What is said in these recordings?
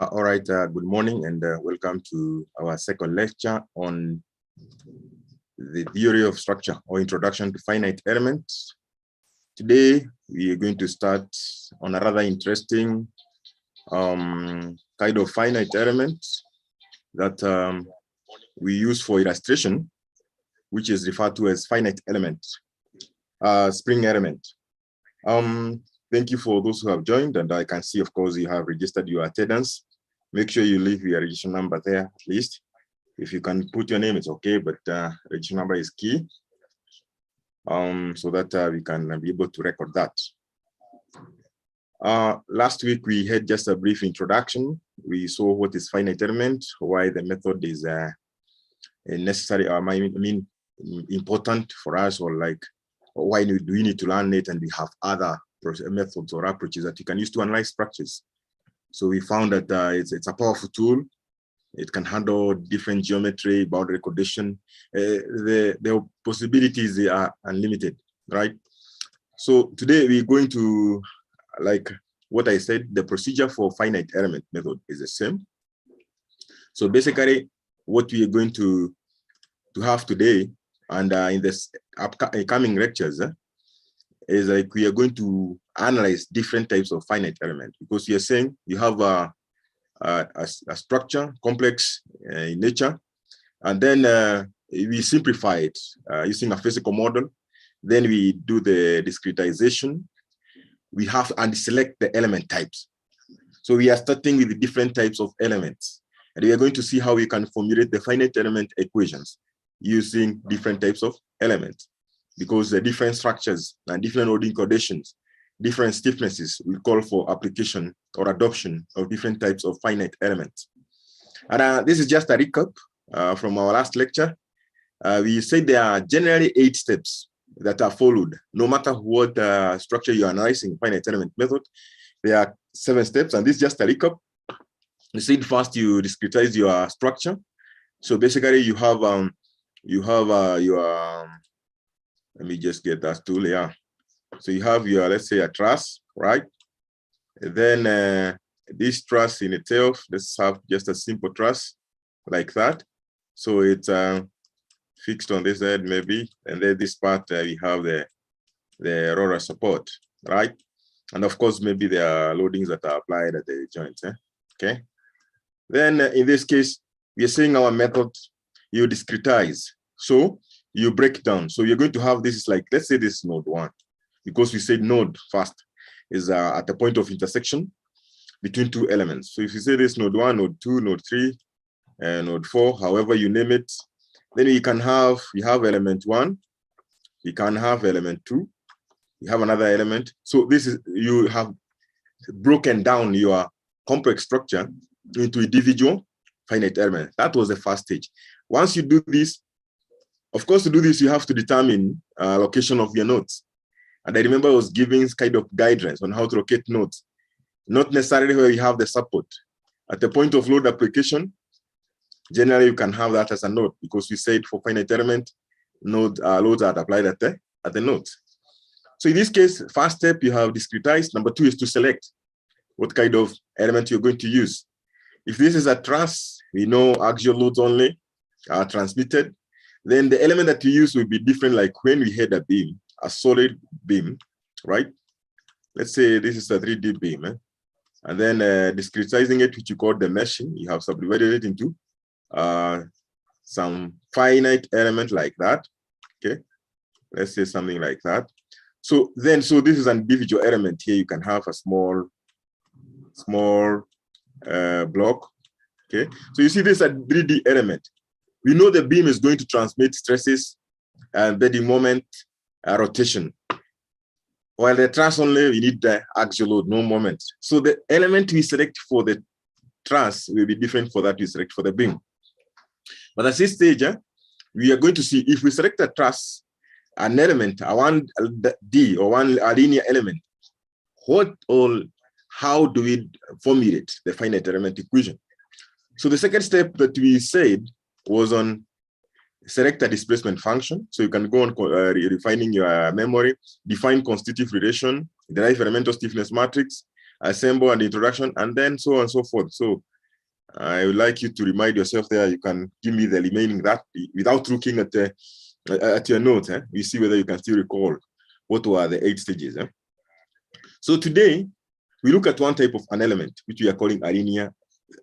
All right, good morning and welcome to our second lecture on the theory of structure or introduction to finite elements. Today, we are going to start on a rather interesting kind of finite element that we use for illustration, which is referred to as finite element, spring element. Thank you for those who have joined, and I can see, of course, you have registered your attendance. Make sure you leave your registration number there, at least. If you can put your name, it's okay, but registration number is key, so that we can be able to record that. Last week, we had just a brief introduction. We saw what is finite element, why the method is necessary, important for us, or like, why do we need to learn it, and we have other methods or approaches that you can use to analyze structures. So we found that it's a powerful tool. It can handle different geometry, boundary condition. The possibilities are unlimited, right? So today we're going to, like what I said, the procedure for finite element method is the same. So basically, what we are going to have today, and in this upcoming lectures, is like we are going to analyze different types of finite element, because you're saying you have a structure, complex in nature, and then we simplify it using a physical model. Then we do the discretization. We have and select the element types. So we are starting with the different types of elements, and we are going to see how we can formulate the finite element equations using different types of elements, because the different structures and different ordering conditions, different stiffnesses will call for application or adoption of different types of finite elements. And this is just a recap from our last lecture. We said there are generally 8 steps that are followed, no matter what structure you are analyzing finite element method. There are 7 steps, and this is just a recap. You said first you discretize your structure. So basically you have your let me just get that tool. Yeah. So you have your, let's say, a truss, right? And then this truss in itself, let's have just a simple truss like that. So it's fixed on this side maybe, and then this part we have the roller support, right? And of course, maybe there are loadings that are applied at the joints. Okay. Then in this case, we are saying our method, you discretize. So you break down. So you're going to have this is like, let's say this is node 1, because we said node first is at the point of intersection between 2 elements. So if you say this node 1, node 2, node 3, and node 4, however you name it, then you have element 1, you can have element 2, you have another element. So this is, you have broken down your complex structure into individual finite elements. That was the first stage. Once you do this, of course, to do this, you have to determine location of your nodes. And I remember I was giving kind of guidelines on how to locate nodes, not necessarily where you have the support. At the point of load application, generally you can have that as a node, because we said for finite element, loads are applied at the nodes. So in this case, first step, you have discretized. Number 2 is to select what kind of element you're going to use. If this is a truss, we know axial loads only are transmitted. Then the element that you use will be different, like when we had a beam, a solid beam, right? Let's say this is a 3D beam, and then discretizing it, which you call the meshing, you have subdivided it into some finite element like that, okay? Let's say something like that. So this is an individual element here. You can have a small block, okay? So you see this is a 3D element. We know the beam is going to transmit stresses and bending moment, rotation. While the truss only, we need the axial load, no moment. So the element we select for the truss will be different for that we select for the beam. But at this stage, we are going to see if we select a truss, an element, a 1D or a linear element, how do we formulate the finite element equation? So the second step that we said was on select a displacement function. So you can go on refining your memory, define constitutive relation, derive elemental stiffness matrix, assemble and introduction, and then so on and so forth. So I would like you to remind yourself there. You can give me the remaining that without looking at your notes. You see whether you can still recall what were the 8 stages. So today we look at one type of an element which we are calling a linear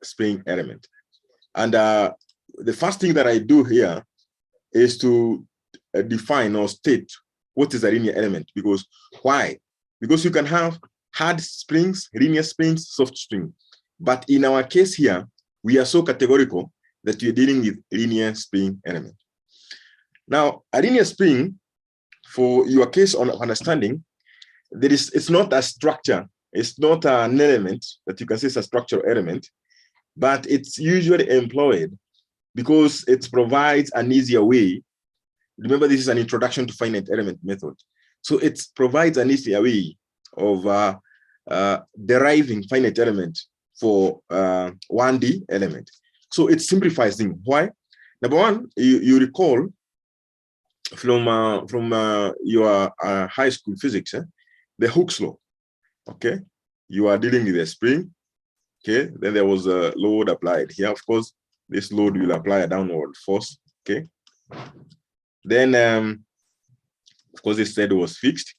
spring element. And the first thing that I do here is to define or state what is a linear element. Because why? Because you can have hard springs, linear springs, soft spring. But in our case here, we are so categorical that we're dealing with linear spring element. Now, a linear spring, for your case on understanding, it's not a structure. It's not an element that you can say is a structural element, but it's usually employed because it provides an easier way. Remember, this is an introduction to finite element method. So it provides an easier way of deriving finite element for 1D element. So it simplifies things. Why? Number one, you recall from your high school physics, the Hooke's law. Okay, you are dealing with a spring. Okay, then there was a load applied here. Of course, this load will apply a downward force. Okay, then of course this side was fixed,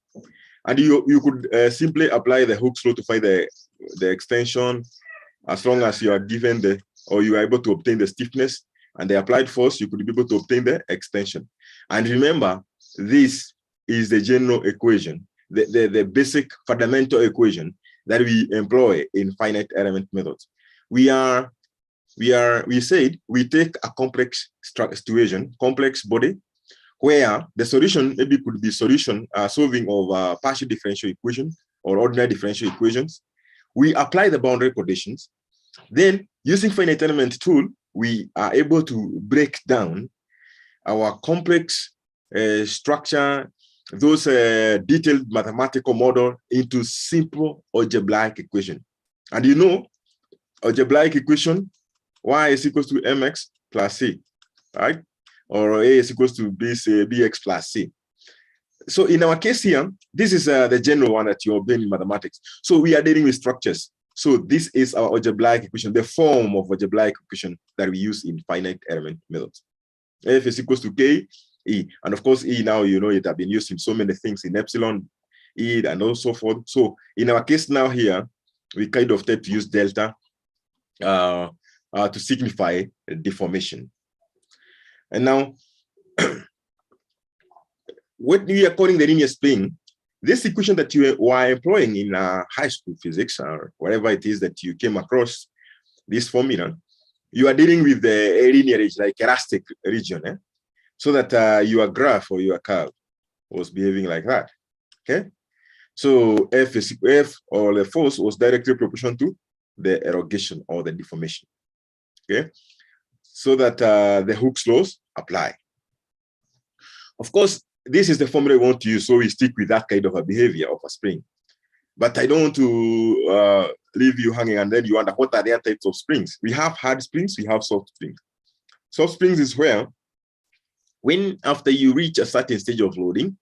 and you could simply apply the Hooke's law to find the extension, as long as you are given you are able to obtain the stiffness and the applied force. You could be able to obtain the extension. And remember, this is the general equation, the basic fundamental equation that we employ in finite element methods. We said we take a complex situation, complex body, where the solution maybe could be solving of a partial differential equation or ordinary differential equations. We apply the boundary conditions. Then, using finite element tool, we are able to break down our complex structure, those detailed mathematical model into simple algebraic equation. And you know, algebraic equation, y is equals to mx plus c, right? Or a is equals to bx plus c. So in our case here, this is the general one that you obtain in mathematics. So we are dealing with structures. So this is our algebraic equation, the form of algebraic equation that we use in finite element methods. F is equals to k, E. And of course, E now, you know, it has been used in so many things, in epsilon, E, and so forth. So in our case now here, we kind of tend to use delta to signify deformation. And now, what we are calling the linear spring, this equation that you were employing in high school physics or whatever it is that you came across, this formula, you are dealing with the linear region, like elastic region, so that your graph or your curve was behaving like that. Okay, so F or the force was directly proportional to the elongation or the deformation. Okay, so that the Hooke's laws apply. Of course, this is the formula we want to use, so we stick with that kind of a behavior of a spring. But I don't want to leave you hanging and then you wonder what are the other types of springs. We have hard springs, we have soft springs. Soft springs is where, when after you reach a certain stage of loading,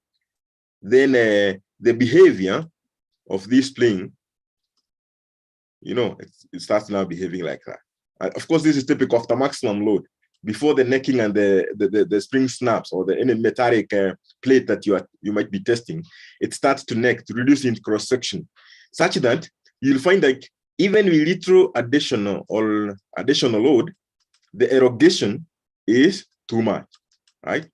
then the behavior of this spring, you know, it starts now behaving like that. Of course, this is typical of the maximum load. Before the necking and the spring snaps, or any metallic plate that you might be testing, it starts to neck, to reduce into cross section, such that you'll find that even with little additional load, the elongation is too much, right?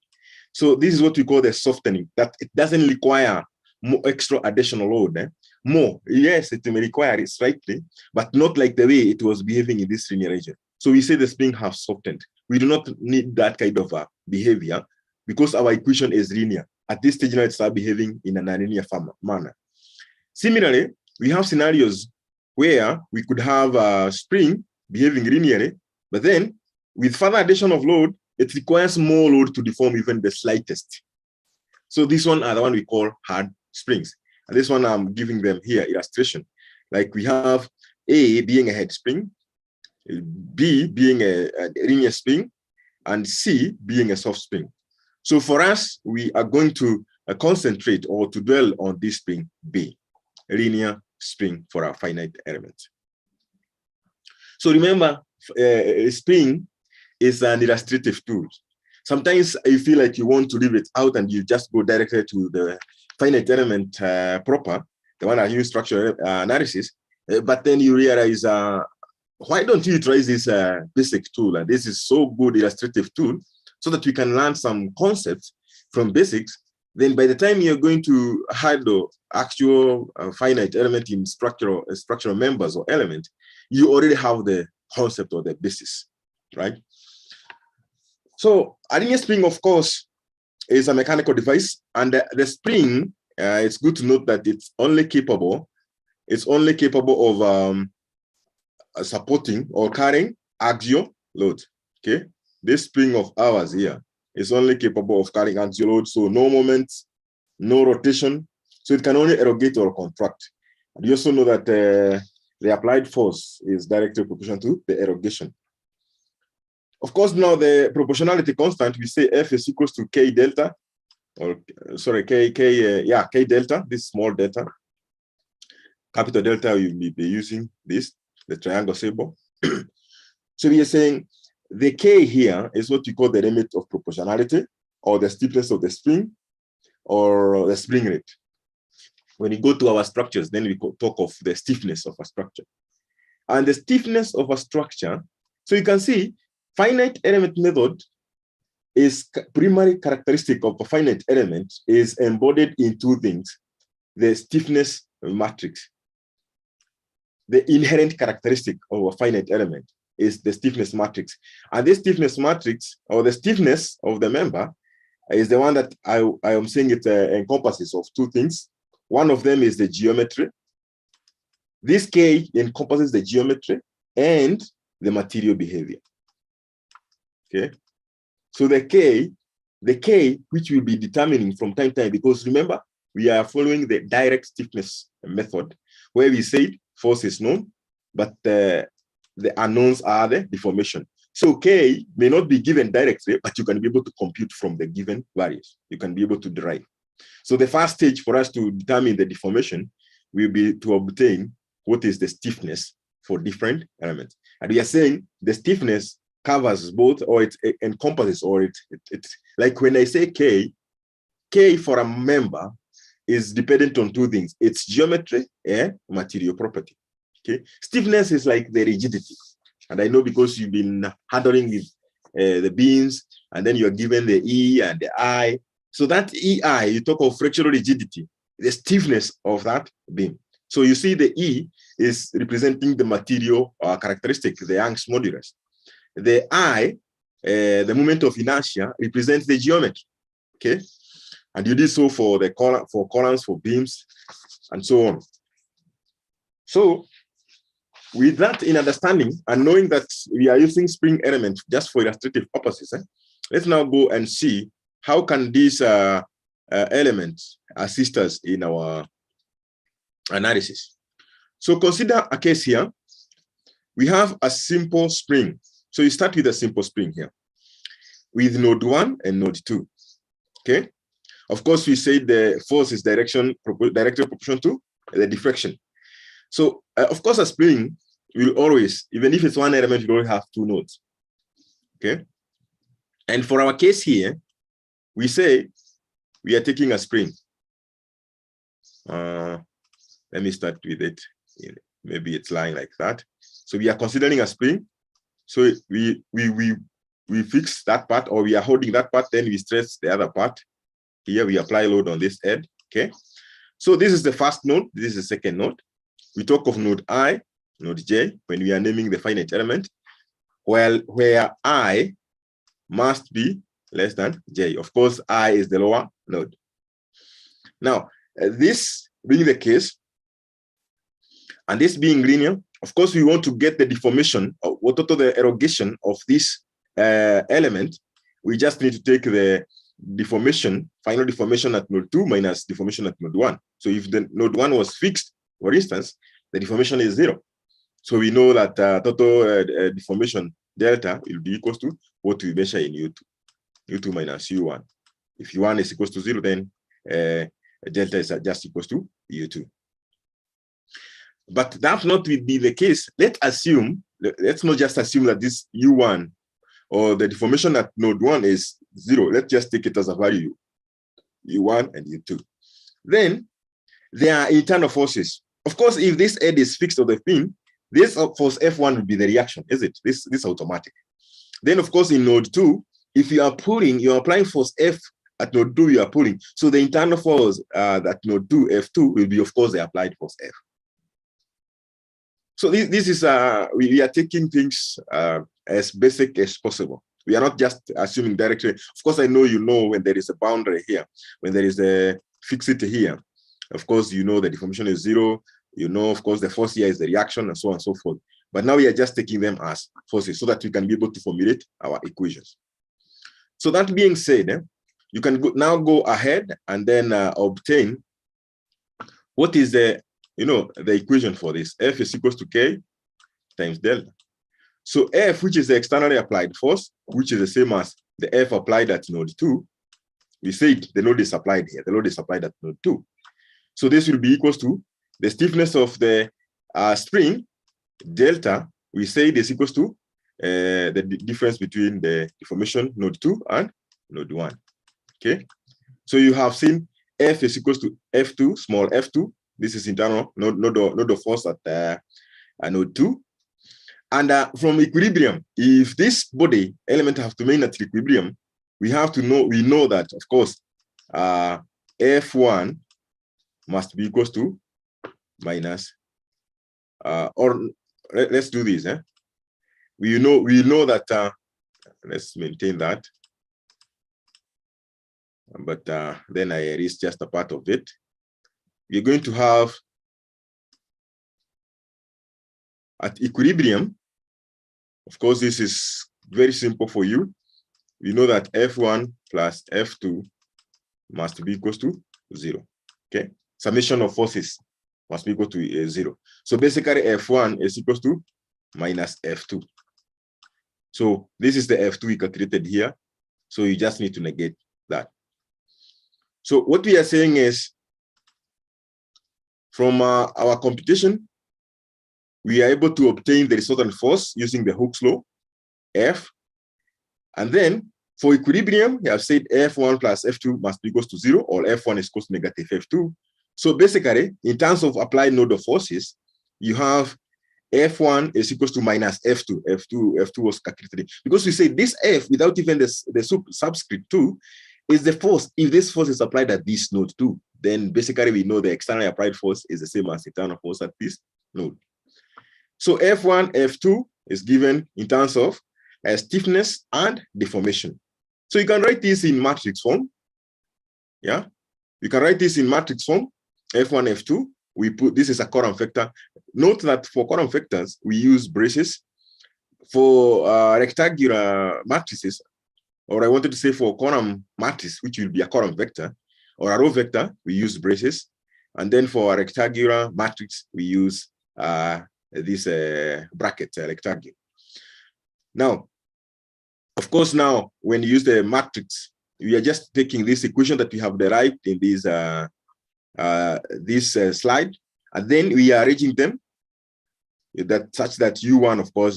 So this is what we call the softening, that it doesn't require more extra additional load. More, yes, it may require it slightly, but not like the way it was behaving in this linear region. So we say the spring has softened. We do not need that kind of behavior because our equation is linear. At this stage now, it starts behaving in a nonlinear manner. Similarly, we have scenarios where we could have a spring behaving linearly, but then with further addition of load, it requires more load to deform even the slightest. So this one are the one we call hard springs. And this one I'm giving them here, illustration. Like we have A being a head spring, B being a linear spring, and C being a soft spring. So for us, we are going to concentrate or to dwell on this spring B, linear spring for our finite element. So remember, spring is an illustrative tool. Sometimes you feel like you want to leave it out and you just go directly to the finite element proper, the one I use structural analysis, but then you realize, why don't you utilize this basic tool? And this is so good illustrative tool so that you can learn some concepts from basics. Then by the time you're going to handle actual finite element in structural members or element, you already have the concept or the basis, right? So a linear spring, of course, is a mechanical device, and the spring, it's good to note that it's only capable of supporting or carrying axial load. Okay, this spring of ours here is only capable of carrying axial load, so no moment, no rotation, so it can only elongate or contract. And you also know that the applied force is directly proportional to the elongation. Of course, now the proportionality constant, we say F is equals to K delta, or sorry, K delta, this small delta. Capital delta, we will be using this, the triangle symbol. So we are saying the K here is what we call the limit of proportionality, or the stiffness of the spring, or the spring rate. When you go to our structures, then we talk of the stiffness of a structure. And the stiffness of a structure, so you can see, finite element method is primary characteristic of a finite element is embodied in two things: the stiffness matrix. The inherent characteristic of a finite element is the stiffness matrix. And this stiffness matrix, or the stiffness of the member, is the one that I am saying it encompasses of two things. One of them is the geometry. This K encompasses the geometry and the material behavior. Okay, so the K which we'll be determining from time to time, because remember, we are following the direct stiffness method, where we said force is known, but the unknowns are the deformation. So K may not be given directly, but you can be able to compute from the given values. You can be able to derive. So the first stage for us to determine the deformation will be to obtain what is the stiffness for different elements. And we are saying the stiffness covers both, or it encompasses, or it's like when I say K for a member is dependent on two things: its geometry and material property. Okay, stiffness is like the rigidity, and I know because you've been handling with the beams, and then you're given the E and the I. So that EI, you talk of fractional rigidity, the stiffness of that beam. So you see the E is representing the material characteristic, the Young's modulus. The I, the moment of inertia, represents the geometry. Okay, and you did so for the columns, for beams, and so on. So with that in understanding, and knowing that we are using spring element just for illustrative purposes, let's now go and see how can these elements assist us in our analysis. So consider a case here. We have a simple spring. So you start with a simple spring here with node 1 and node 2. Okay. Of course, we say the force is directly proportional to the deflection. So of course, a spring will always, even if it's one element, you only have two nodes. Okay. And for our case here, we say we are taking a spring. Let me start with it. Maybe it's lying like that. So we are considering a spring. So we fix that part, or we are holding that part, then we stress the other part. Here we apply load on this head. Okay. So this is the first node. This is the second node. We talk of node I, node J, when we are naming the finite element, well, where I must be less than J. Of course, I is the lower node. Now, this being the case, and this being linear, of course, we want to get the deformation, or what the elongation of this element. We just need to take the deformation, final deformation at node 2 minus deformation at node 1. So if the node 1 was fixed, for instance, the deformation is 0. So we know that total deformation delta will be equal to what we measure in U2. U2 minus U1. If U1 is equal to 0, then delta is just equal to U2. But that not will be the case. Let's not just assume that this U1 or the deformation at node 1 is 0. Let's just take it as a value, U1 and U2. Then there are internal forces. Of course, if this head is fixed on the pin, this force F1 will be the reaction, is it? This automatic. Then, of course, in node 2, if you are pulling, you are applying force F at node 2, you are pulling. So the internal force at node 2, F2, will be, of course, the applied force F. So this is, we are taking things as basic as possible. We are not just assuming directly. Of course, I know you know when there is a boundary here, when there is a fixity here. Of course, you know the deformation is 0. You know, of course, the force here is the reaction and so on and so forth. But now we are just taking them as forces so that we can be able to formulate our equations. So that being said, you can now go ahead and then obtain what is the, the equation for this. F is equals to K times delta. So F, which is the externally applied force, which is the same as the F applied at node 2, we said the load is applied here. The load is applied at node 2. So this will be equals to the stiffness of the spring, delta, we say this equals to the difference between the deformation node 2 and node 1. Okay. So you have seen F is equals to F2, small f2. This is internal, not the force at node 2. And from equilibrium, if this body element have to remain at equilibrium, we know that, of course, F1 must be equals to minus, or let's do this. We know that, let's maintain that. But then I erase just a part of it. We're going to have at equilibrium, of course, this is very simple for you. We know that F1 plus F2 must be equals to 0. Okay, summation of forces must be equal to 0. So basically, F1 is equals to minus F2. So this is the F2 we calculated here. So you just need to negate that. So what we are saying is, from our computation, we are able to obtain the resultant force using the Hooke's law, F. And then for equilibrium, we have said F1 plus F2 must be equals to 0, or F1 is equals to negative F2. So basically, in terms of applied node of forces, you have F1 is equals to minus F2. F2 was calculated. Because we say this F, without even the subscript 2, is the force. If this force is applied at this node 2, then basically we know the externally applied force is the same as internal force at this node. So F1, F2 is given in terms of stiffness and deformation. So you can write this in matrix form. Yeah, you can write this in matrix form. F1, F2. We put this is a column vector. Note that for column vectors we use braces. For rectangular matrices, or I wanted to say for column matrix, which will be a column vector, or a row vector, we use braces. And then for a rectangular matrix, we use this bracket rectangle. Now, of course, now when you use the matrix, we are just taking this equation that we have derived in this slide, and then we are arranging them such that U1, of course,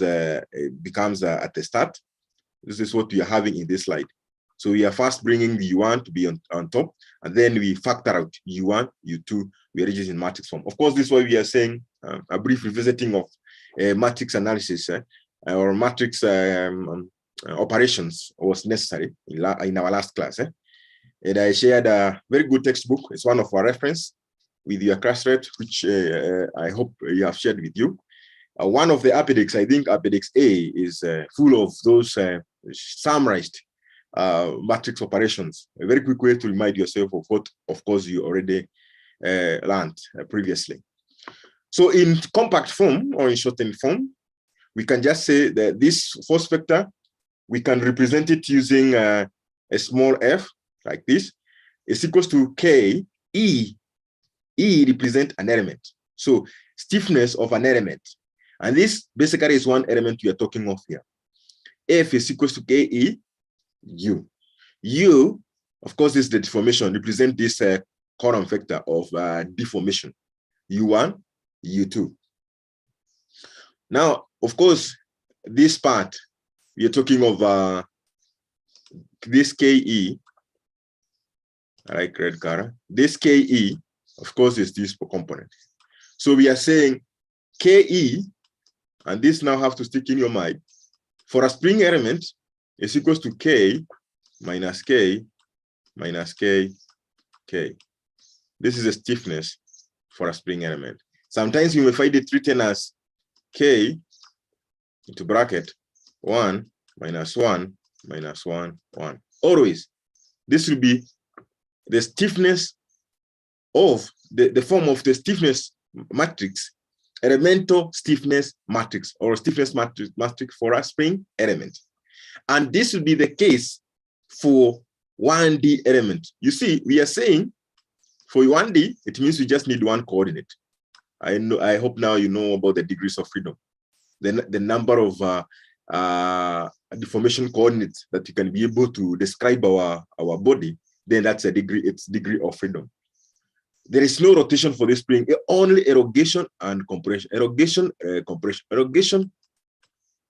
becomes at the start. This is what we are having in this slide. So we are first bringing the U1 to be on top, and then we factor out U1, U2, we arrange it in matrix form. Of course, this is why we are saying a brief revisiting of matrix analysis or matrix operations was necessary in our last class. And I shared a very good textbook. It's one of our reference with your class rate, which I hope you have shared with you. One of the appendix, I think appendix A, is full of those summarized matrix operations. A very quick way to remind yourself of what, of course, you already learned previously. So in compact form or in shortened form, we can just say that this force vector, we can represent it using a small f, like this, is equals to K, E. E represent an element. So stiffness of an element. And this basically is one element we are talking of here. F is equals to Ke, U. U, of course, is the deformation, represent this column vector of deformation. U1, U2. Now, of course, this part, we are talking of this KE, I like red color. This KE, of course, is this component. So we are saying KE, and this now have to stick in your mind. For a spring element, is equals to K minus K minus K, K. This is the stiffness for a spring element. Sometimes you may find it written as K into bracket 1 minus 1 minus 1, 1. Always, this will be the stiffness of the form of the stiffness matrix, elemental stiffness matrix, or stiffness matrix for a spring element. And this will be the case for 1D element. You see, we are saying for 1D, it means we just need one coordinate. I hope now you know about the degrees of freedom, the number of deformation coordinates that you can be able to describe our body. Then that's a degree, it's degree of freedom. There is no rotation for this spring, only elongation and compression. Elongation, compression, elongation.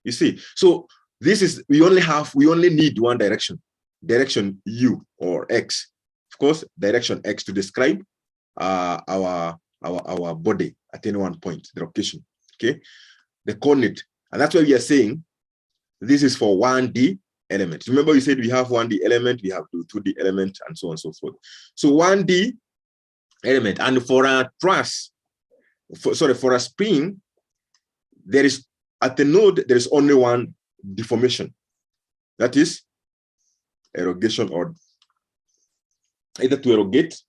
You see, so this is, we only need one direction U or X. Of course, direction X to describe our body at any one point, the location, okay? The coordinate. And that's why we are saying this is for 1D element. Remember, we said we have 1D element, we have 2D element, and so on and so forth. So 1D element, and for a truss, for a spring, there is at the node, there is only one deformation. That is elongation, or either to elongate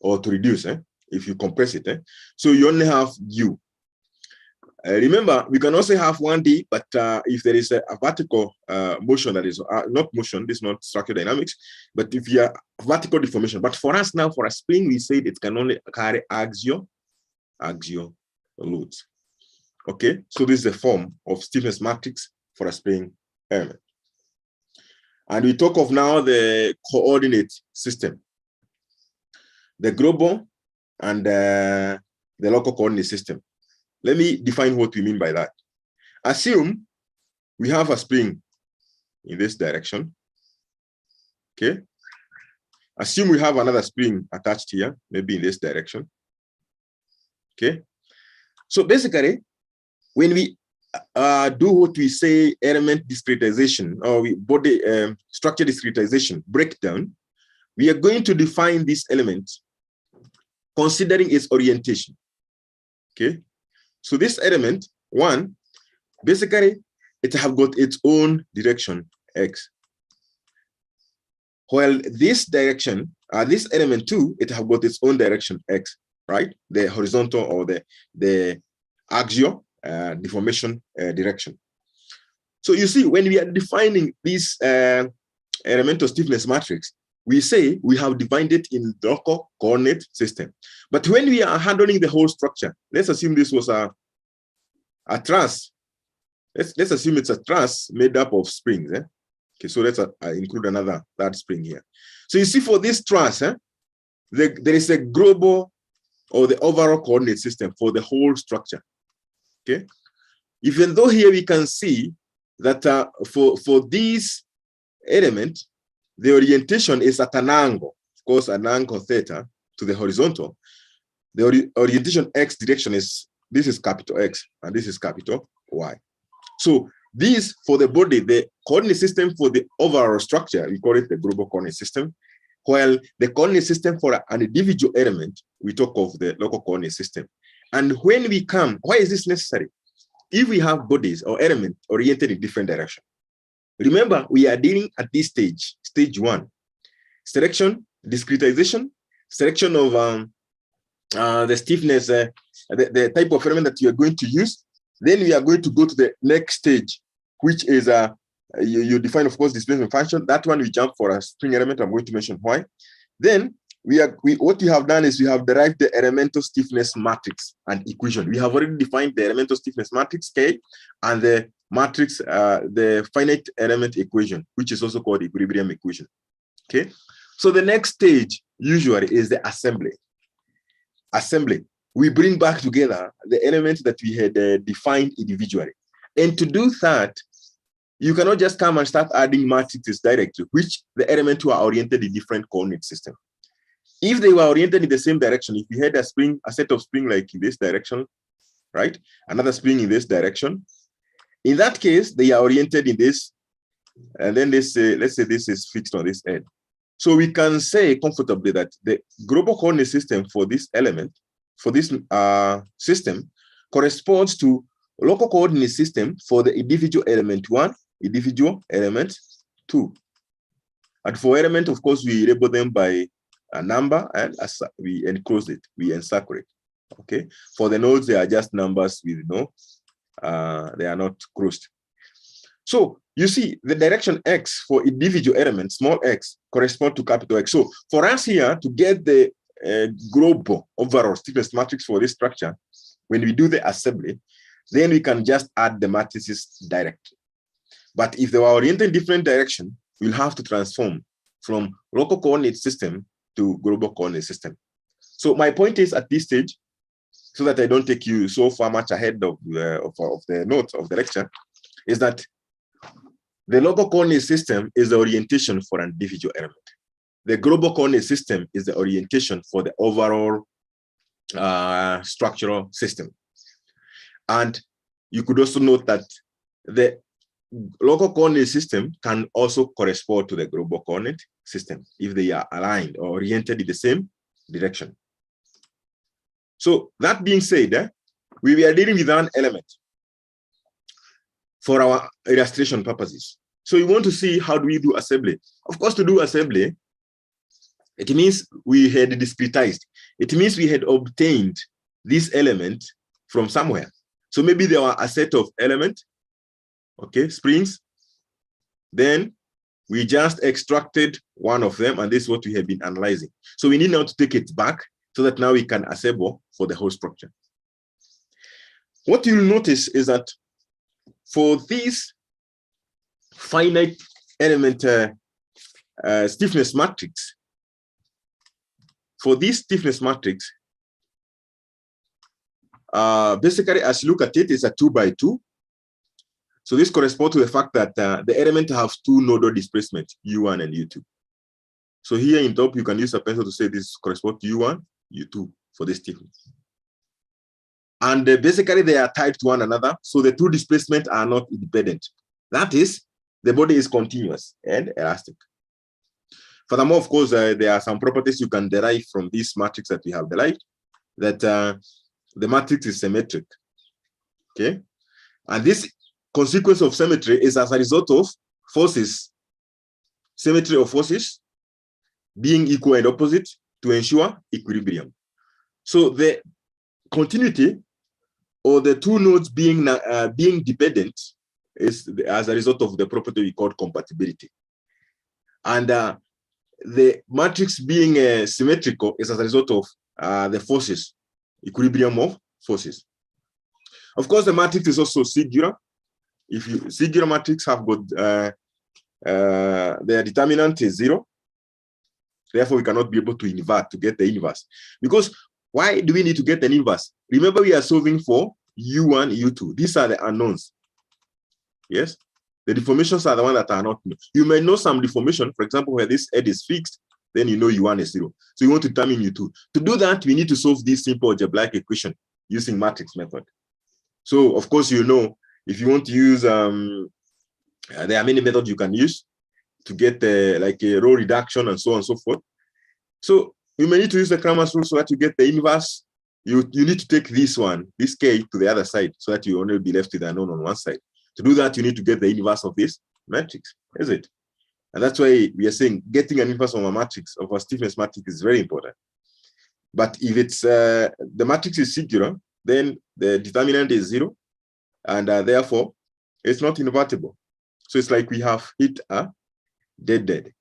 or to reduce, if you compress it. So you only have U. Remember, we can also have 1D, but if there is a vertical motion, that is not motion, this is not structural dynamics, but if you are vertical deformation. But for us now, for a spring, we said it can only carry axial loads. Okay, so this is the form of stiffness matrix for a spring element. And we talk of now the coordinate system, the global and the local coordinate system. Let me define what we mean by that. Assume we have a spring in this direction. Okay. Assume we have another spring attached here, maybe in this direction. Okay. So basically, when we do what we say element discretization, or body structure discretization breakdown, we are going to define this element considering its orientation. Okay. So this element, one, basically, it have got its own direction, X. While this direction, this element two, it have got its own direction, X, right? The horizontal or the axial deformation direction. So you see, when we are defining this elemental stiffness matrix, we say we have defined it in local coordinate system. But when we are handling the whole structure, let's assume this was a truss. Let's assume it's a truss made up of springs. Okay, so let's include another third spring here. So you see, for this truss, there is a global or the overall coordinate system for the whole structure. Okay, even though here we can see that for this element, the orientation is at an angle, of course, an angle theta to the horizontal. The orientation X direction is, this is capital X and this is capital Y. So this, for the body, the coordinate system for the overall structure, we call it the global coordinate system. While the coordinate system for an individual element, we talk of the local coordinate system. And when we come, why is this necessary? If we have bodies or elements oriented in different directions, remember, we are dealing at this stage, stage one, selection, discretization, selection of the stiffness, the type of element that you are going to use. Then we are going to go to the next stage, which is you define, of course, displacement function. That one we jump for a spring element. I'm going to mention why. Then what we have done is we have derived the elemental stiffness matrix and equation. We have already defined the elemental stiffness matrix K and the matrix, the finite element equation, which is also called equilibrium equation. Okay, so the next stage usually is the assembly. we bring back together the elements that we had defined individually. And to do that, you cannot just come and start adding matrices directly, which the elements were oriented in different coordinate system. If they were oriented in the same direction, if we had a set of spring like in this direction, right? Another spring in this direction. In that case, they are oriented in this, and then they say, let's say this is fixed on this end. So we can say comfortably that the global coordinate system for this element, for this system, corresponds to local coordinate system for the individual element 1, individual element 2. And for element, of course, we label them by a number, and as we enclose it, we encircle it. Okay. For the nodes, they are just numbers with no, they are not crossed. So you see the direction X for individual elements, small x, correspond to capital X. So for us here to get the global overall stiffness matrix for this structure, when we do the assembly, then we can just add the matrices directly. But if they were oriented in different direction, we'll have to transform from local coordinate system to global coordinate system. So my point is at this stage, so that I don't take you so far much ahead of the notes of the lecture, is that the local coordinate system is the orientation for an individual element. The global coordinate system is the orientation for the overall structural system. And you could also note that the local coordinate system can also correspond to the global coordinate system if they are aligned or oriented in the same direction. So that being said, we are dealing with an element for our illustration purposes. So we want to see how do we do assembly. Of course, to do assembly, it means we had discretized. It means we had obtained this element from somewhere. So maybe there were a set of elements, okay, springs. Then we just extracted one of them, and this is what we have been analyzing. So we need now to take it back so that now we can assemble for the whole structure. What you'll notice is that for this finite element stiffness matrix, for this stiffness matrix, basically, as you look at it, it's a 2 by 2. So this corresponds to the fact that the element have two nodal displacements, U1 and U2. So here in top, you can use a pencil to say this corresponds to U1, U2 for this stiffness. And basically, they are tied to one another. So the two displacements are not independent. That is, the body is continuous and elastic. Furthermore, of course, there are some properties you can derive from this matrix that we have derived, that the matrix is symmetric. Okay. And this consequence of symmetry is as a result of forces, symmetry of forces being equal and opposite to ensure equilibrium. So the continuity or the two nodes being dependent is as a result of the property we call compatibility. And the matrix being symmetrical is as a result of the forces, equilibrium of forces. Of course, the matrix is also singular. If you singular matrix have got their determinant is 0, therefore we cannot be able to invert to get the inverse. Because why do we need to get an inverse? Remember, we are solving for U1, U2. These are the unknowns. Yes, the deformations are the ones that are not known. You may know some deformation, for example, where this head is fixed, then you know U1 is 0. So you want to determine U2. To do that, we need to solve this simple algebraic equation using matrix method. So of course, you know, if you want to use, there are many methods you can use to get like a row reduction and so on and so forth. So you may need to use the Cramer's rule so that you get the inverse. You need to take this one, this K, to the other side so that you only be left with a unknown on one side. To do that, you need to get the inverse of this matrix, is it? And that's why we are saying getting an inverse of a matrix, of a stiffness matrix, is very important. But if it's the matrix is singular, then the determinant is 0, and therefore it's not invertible. So it's like we have hit a dead.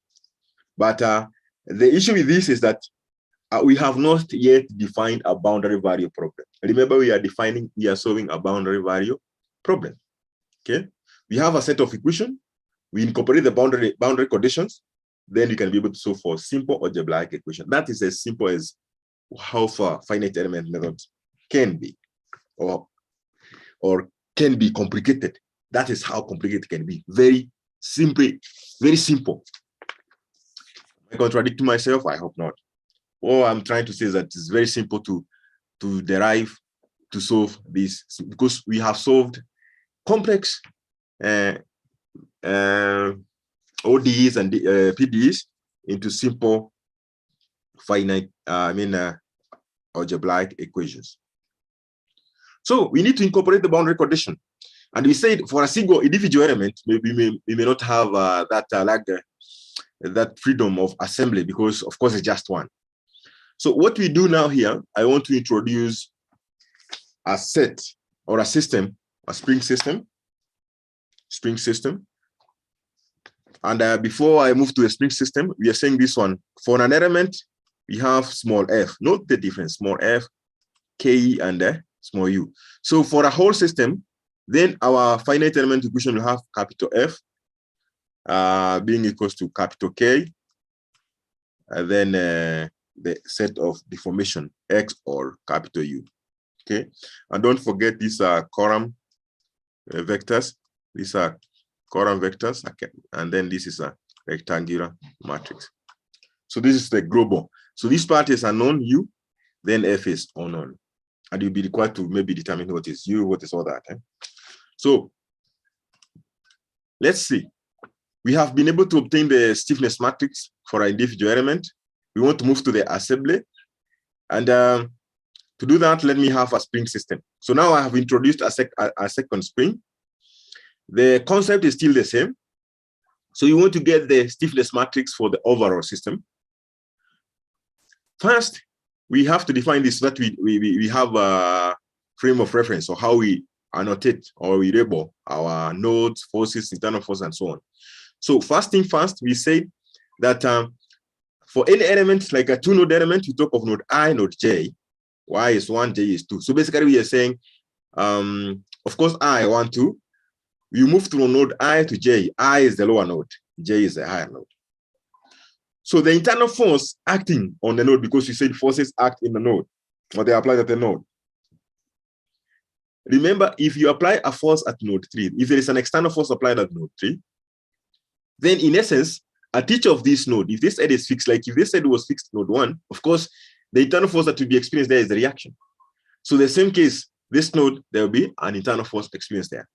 But the issue with this is that we have not yet defined a boundary value problem. Remember, we are solving a boundary value problem. Okay, we have a set of equations. We incorporate the boundary conditions. Then you can be able to solve for simple algebraic equation. That is as simple as how far finite element method can be, or can be complicated. That is how complicated it can be. Very simply, very simple. Am I contradicting myself? I hope not. All I'm trying to say is that it's very simple to derive, to solve this, because we have solved complex ODEs and PDEs into simple finite, algebraic equations. So we need to incorporate the boundary condition. And we said for a single individual element, maybe we may not have that freedom of assembly, because of course it's just one. So what we do now here, I want to introduce a set or a system, a spring system. And before I move to a spring system, we are saying this one. For an element, we have small f. Note the difference, small f, k, and small u. So for a whole system, then our finite element equation will have capital F being equals to capital K, and then the set of deformation X or capital U. Okay, and don't forget these are column vectors. These are column vectors, okay. And then this is a rectangular matrix. So this is the global. So this part is unknown U, then F is unknown, and you'll be required to maybe determine what is U, what is all that. So let's see. We have been able to obtain the stiffness matrix for an individual element. We want to move to the assembly. And to do that, let me have a spring system. So now I have introduced a second spring. The concept is still the same. So you want to get the stiffness matrix for the overall system. First, we have to define this so that we have a frame of reference, or how we annotate or we label our nodes, forces, internal force, and so on. So first thing first, we say that for any element, like a two-node element, we talk of node I, node J. Y is 1, J is 2. So basically, we are saying, of course, I, 1, 2. You move from node I to J. I is the lower node. J is the higher node. So the internal force acting on the node, because you said forces act in the node, or they apply at the node. Remember, if you apply a force at node 3, if there is an external force applied at node 3, then in essence, at each of these nodes, if this head is fixed, like if this head was fixed node 1, of course, the internal force that will be experienced there is the reaction. So the same case, this node, there will be an internal force experienced there.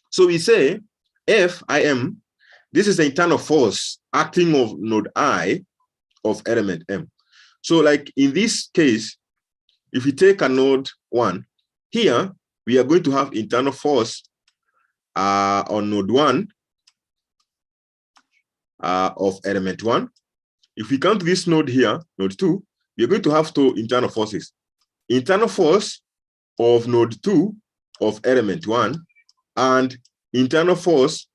So we say F(IM), this is the internal force acting of node I of element M. So like in this case, if we take a node 1, here, we are going to have internal force on node 1 of element 1. If we come to this node here, node 2, we are going to have two internal forces. Internal force of node 2 of element 1 and internal force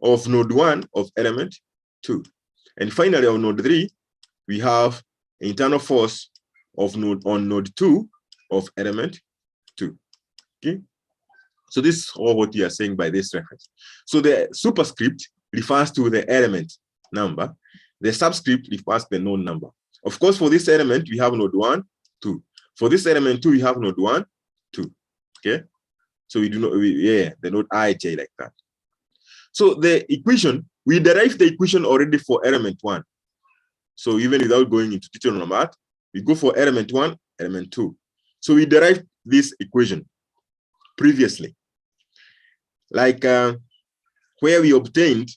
of node 1 of element 2. And finally, on node 3, we have internal force of node 2 of element 2. Okay. So this is all what we are saying by this reference. So the superscript refers to the element number. The subscript refers to the node number. Of course, for this element, we have node 1, 2. For this element 2, we have node 1, 2. Okay. So we do not, the node ij like that. So the equation, we derived the equation already for element 1. So even without going into detail on that, we go for element 1, element 2. So we derived this equation previously, like where we obtained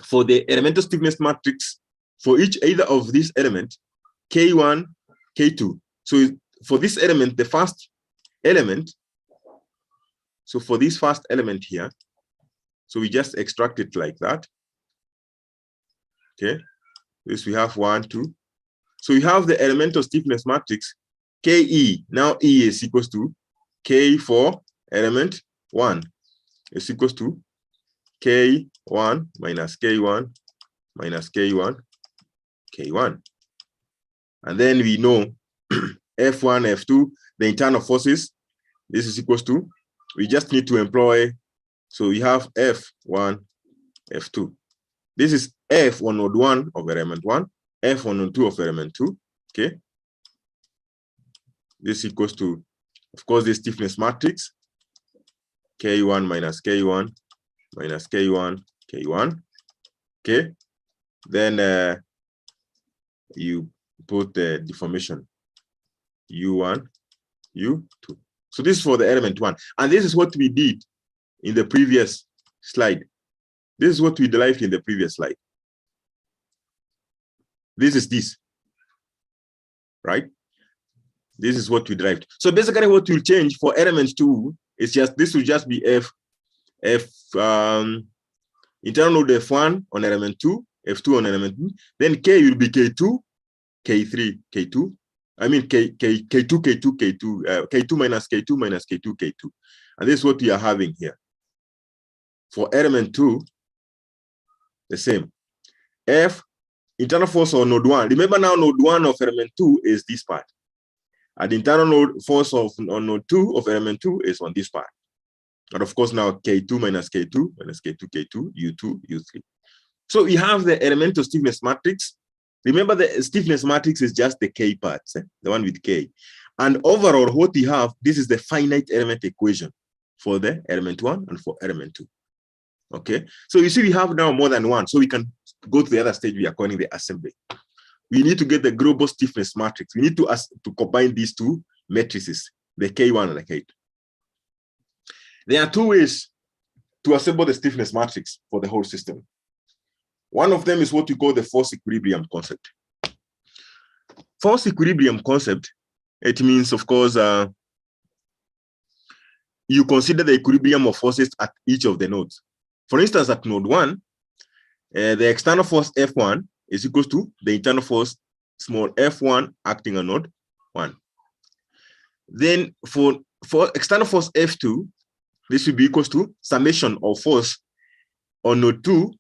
for the elemental stiffness matrix for each either of these elements, K1, K2. So for this element, the first element, so for this first element here, so we just extract it like that. Okay, this we have 1, 2. So we have the elemental stiffness matrix Ke. Now E is equals to K for element 1 is equals to K1 minus K1 minus K1, K1. And then we know F1, F2, the internal forces, this is equals to, we just need to employ, so we have F1, F2. This is F on node 1 of element 1, F on node 2 of element 2, okay? This equals to of course, the stiffness matrix, K1 minus K1 minus K1, K1. Okay. Then you put the deformation U1, U2. So this is for the element 1. And this is what we did in the previous slide. This is what we derived in the previous slide. This is this, right? This is what we derived. So basically what will change for element 2 is just, this will just be internal node F1 on element 2, F2 on element 2. Then K will be K2, K3, K2. I mean K2, K2, K2, K2 minus K2 minus K2, K2. And this is what we are having here. For element 2, the same. F, internal force on node 1. Remember now node 1 of element 2 is this part. And the internal node force on node 2 of element 2 is on this part. And of course now K2 minus K2 minus K2, K2, U2, U3. So we have the elemental stiffness matrix. Remember the stiffness matrix is just the K parts, the one with K. And overall what we have, this is the finite element equation for the element 1 and for element 2. Okay, so you see we have now more than one, so we can go to the other stage we are calling the assembly. We need to get the global stiffness matrix. We need to combine these two matrices, the K1 and the K2. There are two ways to assemble the stiffness matrix for the whole system. One of them is what we call the force equilibrium concept. Force equilibrium concept, it means, of course, you consider the equilibrium of forces at each of the nodes. For instance, at node 1, the external force F1 is equal to the internal force small f1 acting on node 1. Then for external force F2, this will be equal to summation of force on node 2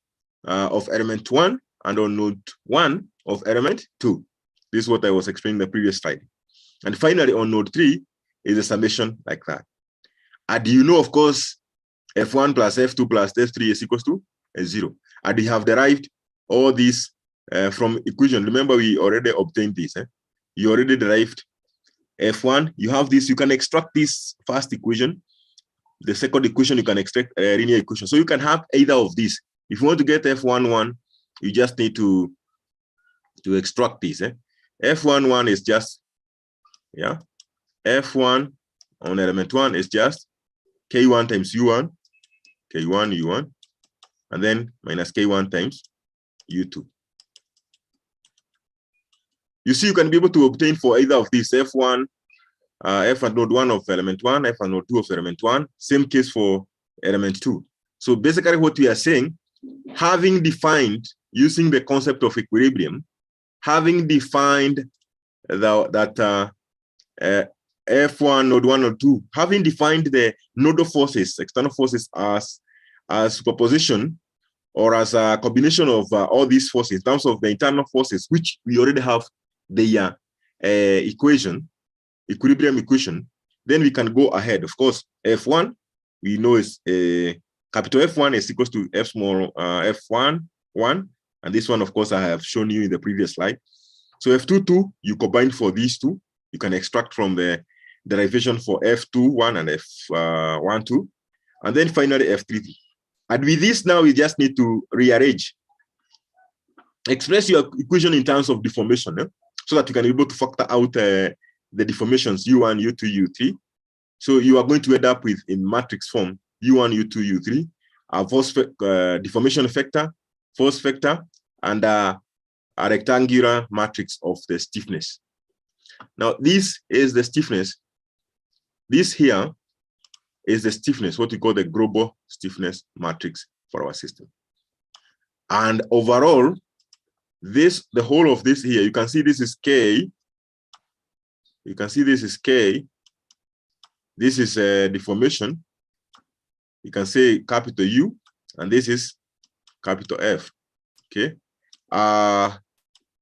of element 1 and on node 1 of element 2. This is what I was explaining in the previous slide. And finally, on node 3 is a summation like that. And you know, of course, F1 plus F2 plus F3 is equal to 0. And we have derived all these from equation. Remember, we already obtained this. You already derived F1. You have this. You can extract this first equation. The second equation, you can extract a linear equation. So you can have either of these. If you want to get F11, you just need to extract this. F11 is just, yeah, F1 on element 1 is just K1 times U1, K1, U1, and then minus K1 times U2. You see, you can be able to obtain for either of these F1, F and node 1 of element 1, F and node 2 of element 1, same case for element 2. So basically what we are saying, having defined, using the concept of equilibrium, having defined that F1, node 1 or 2, having defined the nodal forces, external forces as superposition or as a combination of all these forces in terms of the internal forces, which we already have the equilibrium equation, then we can go ahead. Of course, F1, we know is capital F1 is equal to F small F1, 1. And this one, of course, I have shown you in the previous slide. So F2, 2, you combine for these two. You can extract from the derivation for F2, 1 and F1, 2. And then finally, F3, 3. And with this now, we just need to rearrange. Express your equation in terms of deformation, so that you can be able to factor out the deformations U1, U2, U3. So you are going to end up with, in matrix form, U1, U2, U3, a force deformation vector, force vector, and a rectangular matrix of the stiffness. Now, this is the stiffness. This here is the stiffness, what we call the global stiffness matrix for our system. And overall, this, the whole of this here, you can see this is K. You can see this is K. This is a deformation. You can say capital U, and this is capital F. Okay.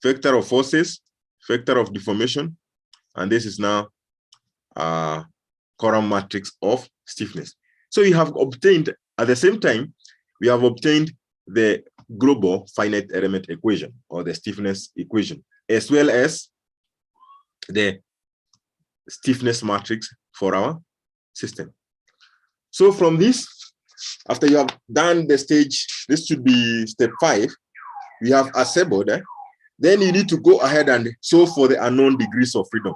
Vector of forces, vector of deformation, and this is now column matrix of stiffness. So we have obtained, at the same time, we have obtained the global finite element equation or the stiffness equation, as well as the stiffness matrix for our system. So from this, after you have done the stage, this should be step 5. We have assembled. Then you need to go ahead and solve for the unknown degrees of freedom.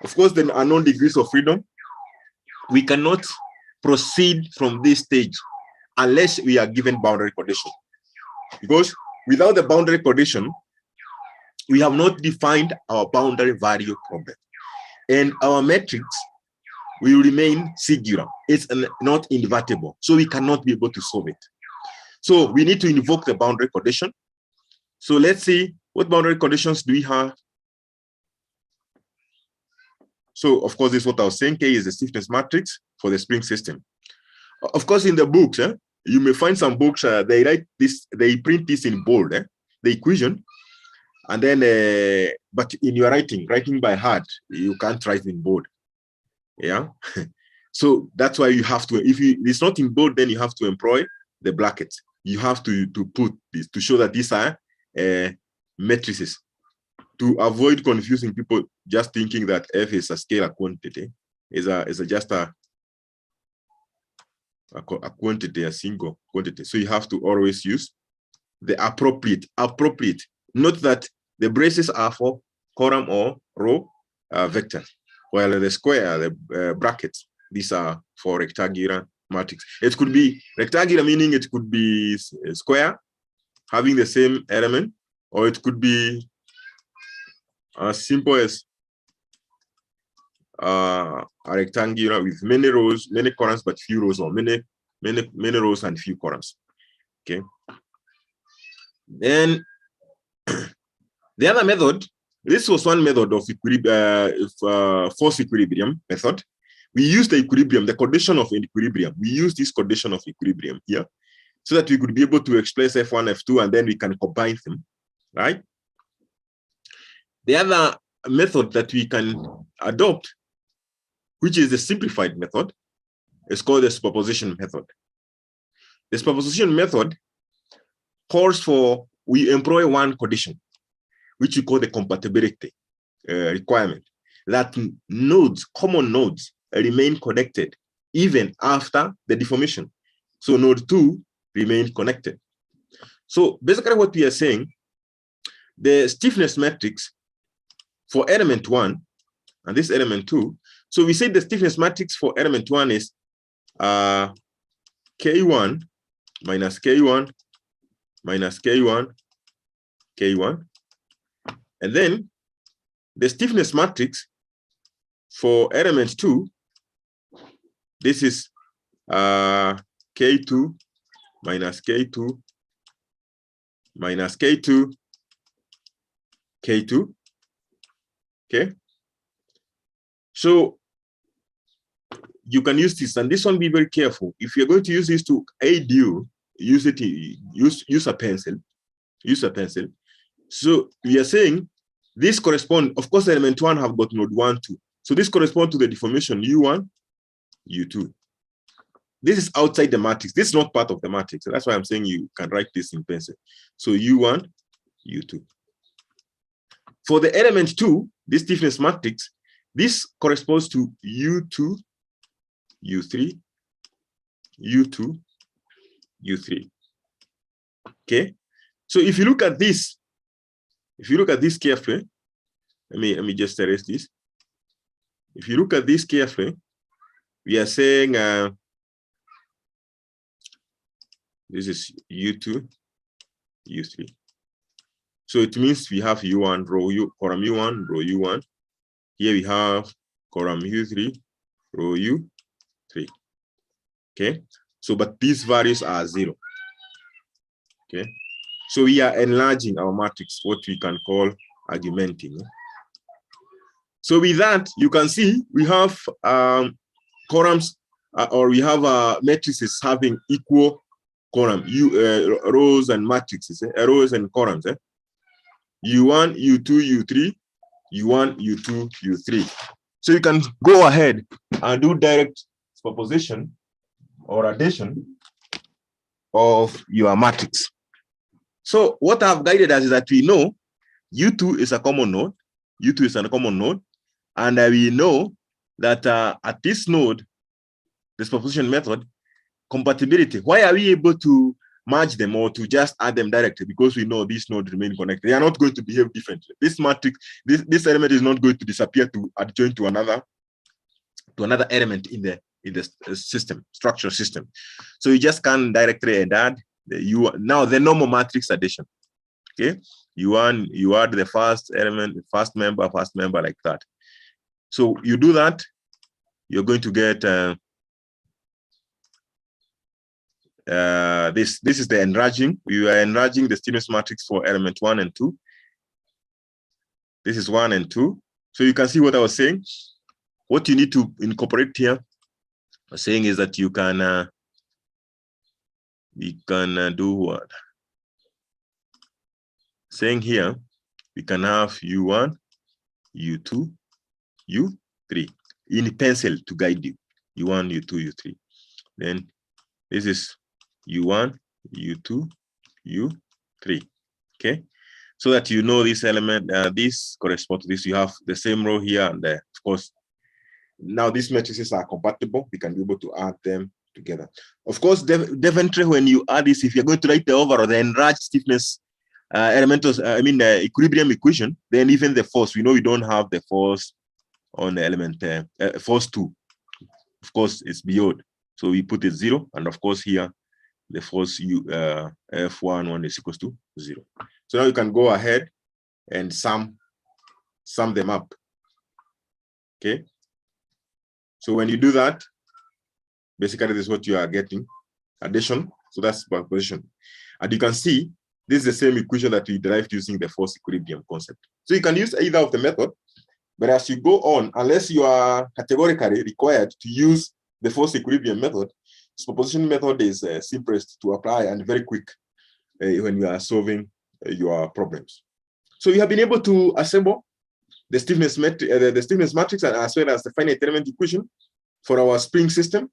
Of course, the unknown degrees of freedom, we cannot proceed from this stage unless we are given boundary condition. Because without the boundary condition, we have not defined our boundary value problem. And our matrix will remain singular. It's not invertible. So we cannot be able to solve it. So we need to invoke the boundary condition. So let's see, what boundary conditions do we have? So of course, this is what I was saying. K is the stiffness matrix for the spring system. Of course, in the books, you may find some books, they write this, they print this in bold, the equation. And then, but in your writing by heart, you can't write in bold. Yeah. So that's why you have to, if it's not in bold, then you have to employ the brackets. You have to put this to show that these are matrices, to avoid confusing people just thinking that F is a scalar quantity, is just a quantity, a single quantity. So you have to always use the appropriate, note that the braces are for column or row vector, while the square, the brackets, these are for rectangular matrix. It could be rectangular, meaning it could be square having the same element, or it could be as simple as a rectangular with many rows, many columns, but few rows, or many rows and few columns. Okay. Then the other method, this was one method of force equilibrium method. We use the equilibrium, the condition of equilibrium. We use this condition of equilibrium here so that we could be able to express F1, F2, and then we can combine them, right? The other method that we can adopt, which is the simplified method, is called the superposition method. The superposition method calls for, we employ one condition, which we call the compatibility requirement, that nodes, common nodes, remain connected even after the deformation. So node 2 remain connected. So basically what we are saying, the stiffness matrix for element 1 and this element 2. So we say the stiffness matrix for element 1 is K1 minus K1 minus K1, K1. And then the stiffness matrix for element 2, this is K2 minus K2 minus K2, K2. Okay. So you can use this, and this one, be very careful. If you're going to use this to aid you, use a pencil. Use a pencil. So we are saying this corresponds, of course, element 1 have got node 1, 2. So this corresponds to the deformation U1, U2. This is outside the matrix. This is not part of the matrix. So that's why I'm saying you can write this in pencil. So U1, U2. For the element 2, this stiffness matrix, this corresponds to U2, U3, U2, U3. Okay. So if you look at this, carefully, let me just erase this. If you look at this carefully, we are saying this is U2, U3. So it means we have U1, row U, column U1, row U1. Here we have column U3, row U3. Okay. So, but these values are 0. Okay. So we are enlarging our matrix, what we can call augmenting. So with that, you can see we have columns, or we have matrices having equal column, rows and matrices, rows and columns. U1, U2, U3, U1, U2, U3. So you can go ahead and do direct superposition or addition of your matrix. So what I've guided us is that we know U2 is a common node. U2 is a common node. And we know that at this node, this superposition method, compatibility, why are we able to merge them or to just add them directly? Because we know these nodes remain connected. They are not going to behave differently. This matrix, this element is not going to disappear to adjoin to another element in the system, structure system. So you just can directly add now the normal matrix addition. Okay, you add the first element, first member like that. So you do that, you're going to get this is the enlarging. We are enlarging the stiffness matrix for element 1 and 2. This is 1 and 2. So you can see what I was saying. What you need to incorporate here, I was saying, is that you can do what? Saying here, we can have U1, U2, U3 in pencil to guide you. U1, U2, U3. Then this is U1, U2, U3. Okay, so that you know this element, this corresponds to this. You have the same row here and there. Of course, now these matrices are compatible. We can be able to add them together. Of course, definitely when you add this, if you're going to write the overall, the enlarged stiffness equilibrium equation, then even the force, we know we don't have the force on the element force 2. Of course, it's beyond. So we put it 0, and of course here the force F11 is equals to 0. So now you can go ahead and sum them up. Okay. So when you do that, basically this is what you are getting, addition. So that's superposition. And you can see this is the same equation that we derived using the force equilibrium concept. So you can use either of the method, but as you go on, unless you are categorically required to use the force equilibrium method, superposition method is simplest to apply and very quick when you are solving your problems. So you have been able to assemble the stiffness matrix as well as the finite element equation for our spring system.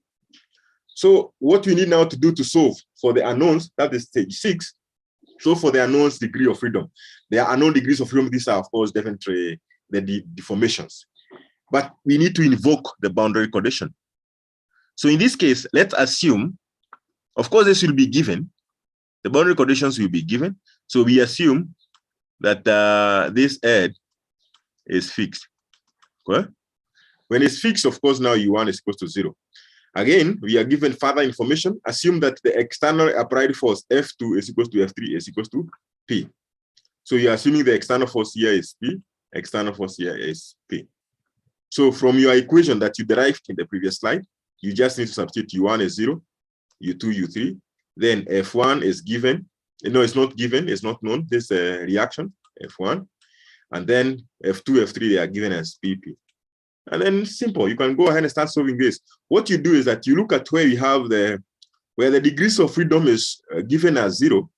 So what we need now to do to solve for the unknowns, that is stage 6. So for the unknowns degree of freedom, there are unknown degrees of freedom. These are, of course, definitely the deformations. But we need to invoke the boundary condition. So in this case, let's assume, of course, this will be given. The boundary conditions will be given. So we assume that this edge is fixed. Okay? When it's fixed, of course, now U1 is equal to 0. Again, we are given further information. Assume that the external applied force F2 is equal to F3 is equal to P. So you're assuming the external force here is P, external force here is P. So from your equation that you derived in the previous slide, you just need to substitute U1 is 0, U2, U3. Then F1 is given. No, it's not given, it's not known. This reaction, F1. And then F2, F3, they are given as PP. And then simple, you can go ahead and start solving this. What you do is that you look at where you have where the degrees of freedom is given as 0.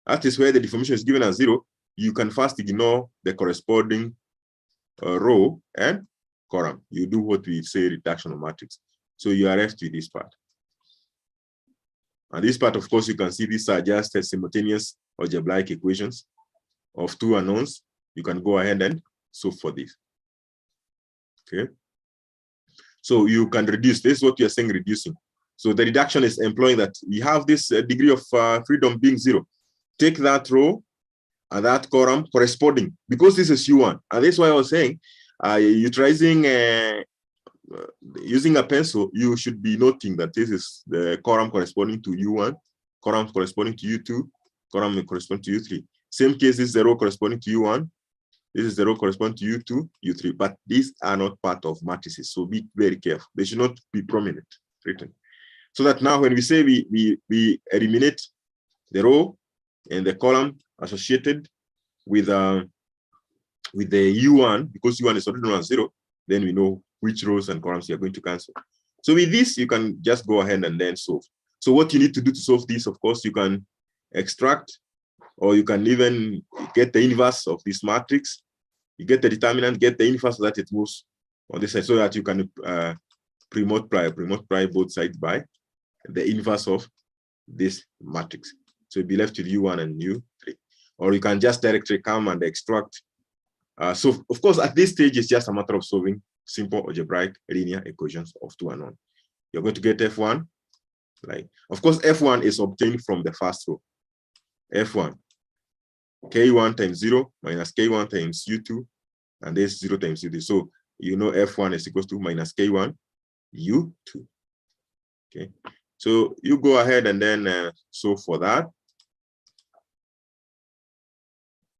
That is where the deformation is given as 0. You can first ignore the corresponding row and column. You do what we say reduction of matrix. So you are left with this part. And this part, of course, you can see these are just simultaneous algebraic equations of 2 unknowns. You can go ahead and solve for this. Okay. So you can reduce. This is what you are saying, reducing. So the reduction is employing that we have this degree of freedom being 0. Take that row and that column corresponding, because this is U1. And that's why I was saying, utilizing using a pencil, you should be noting that this is the column corresponding to U1, column corresponding to U2, column corresponding to U3. Same case, this is the row corresponding to U1. This is the row corresponding to U2, U3, but these are not part of matrices, so be very careful. They should not be prominent written. So that now when we say we eliminate the row and the column associated with the U1, because U1 is already known as 0, then we know which rows and columns you are going to cancel. So with this, you can just go ahead and then solve. So what you need to do to solve this, of course, you can extract, or you can even get the inverse of this matrix. You get the determinant, get the inverse so that it moves on this side, so that you can pre-multiply both sides by the inverse of this matrix. So you'll be left with U1 and U3. Or you can just directly come and extract. So of course, at this stage, it's just a matter of solving simple algebraic linear equations of two unknown. You're going to get F1. Like, of course, F1 is obtained from the first row. F1, K1 times 0 minus K1 times U2, and there's 0 times U2. So you know F1 is equals to minus K1 U2. Okay, so you go ahead and then solve for that.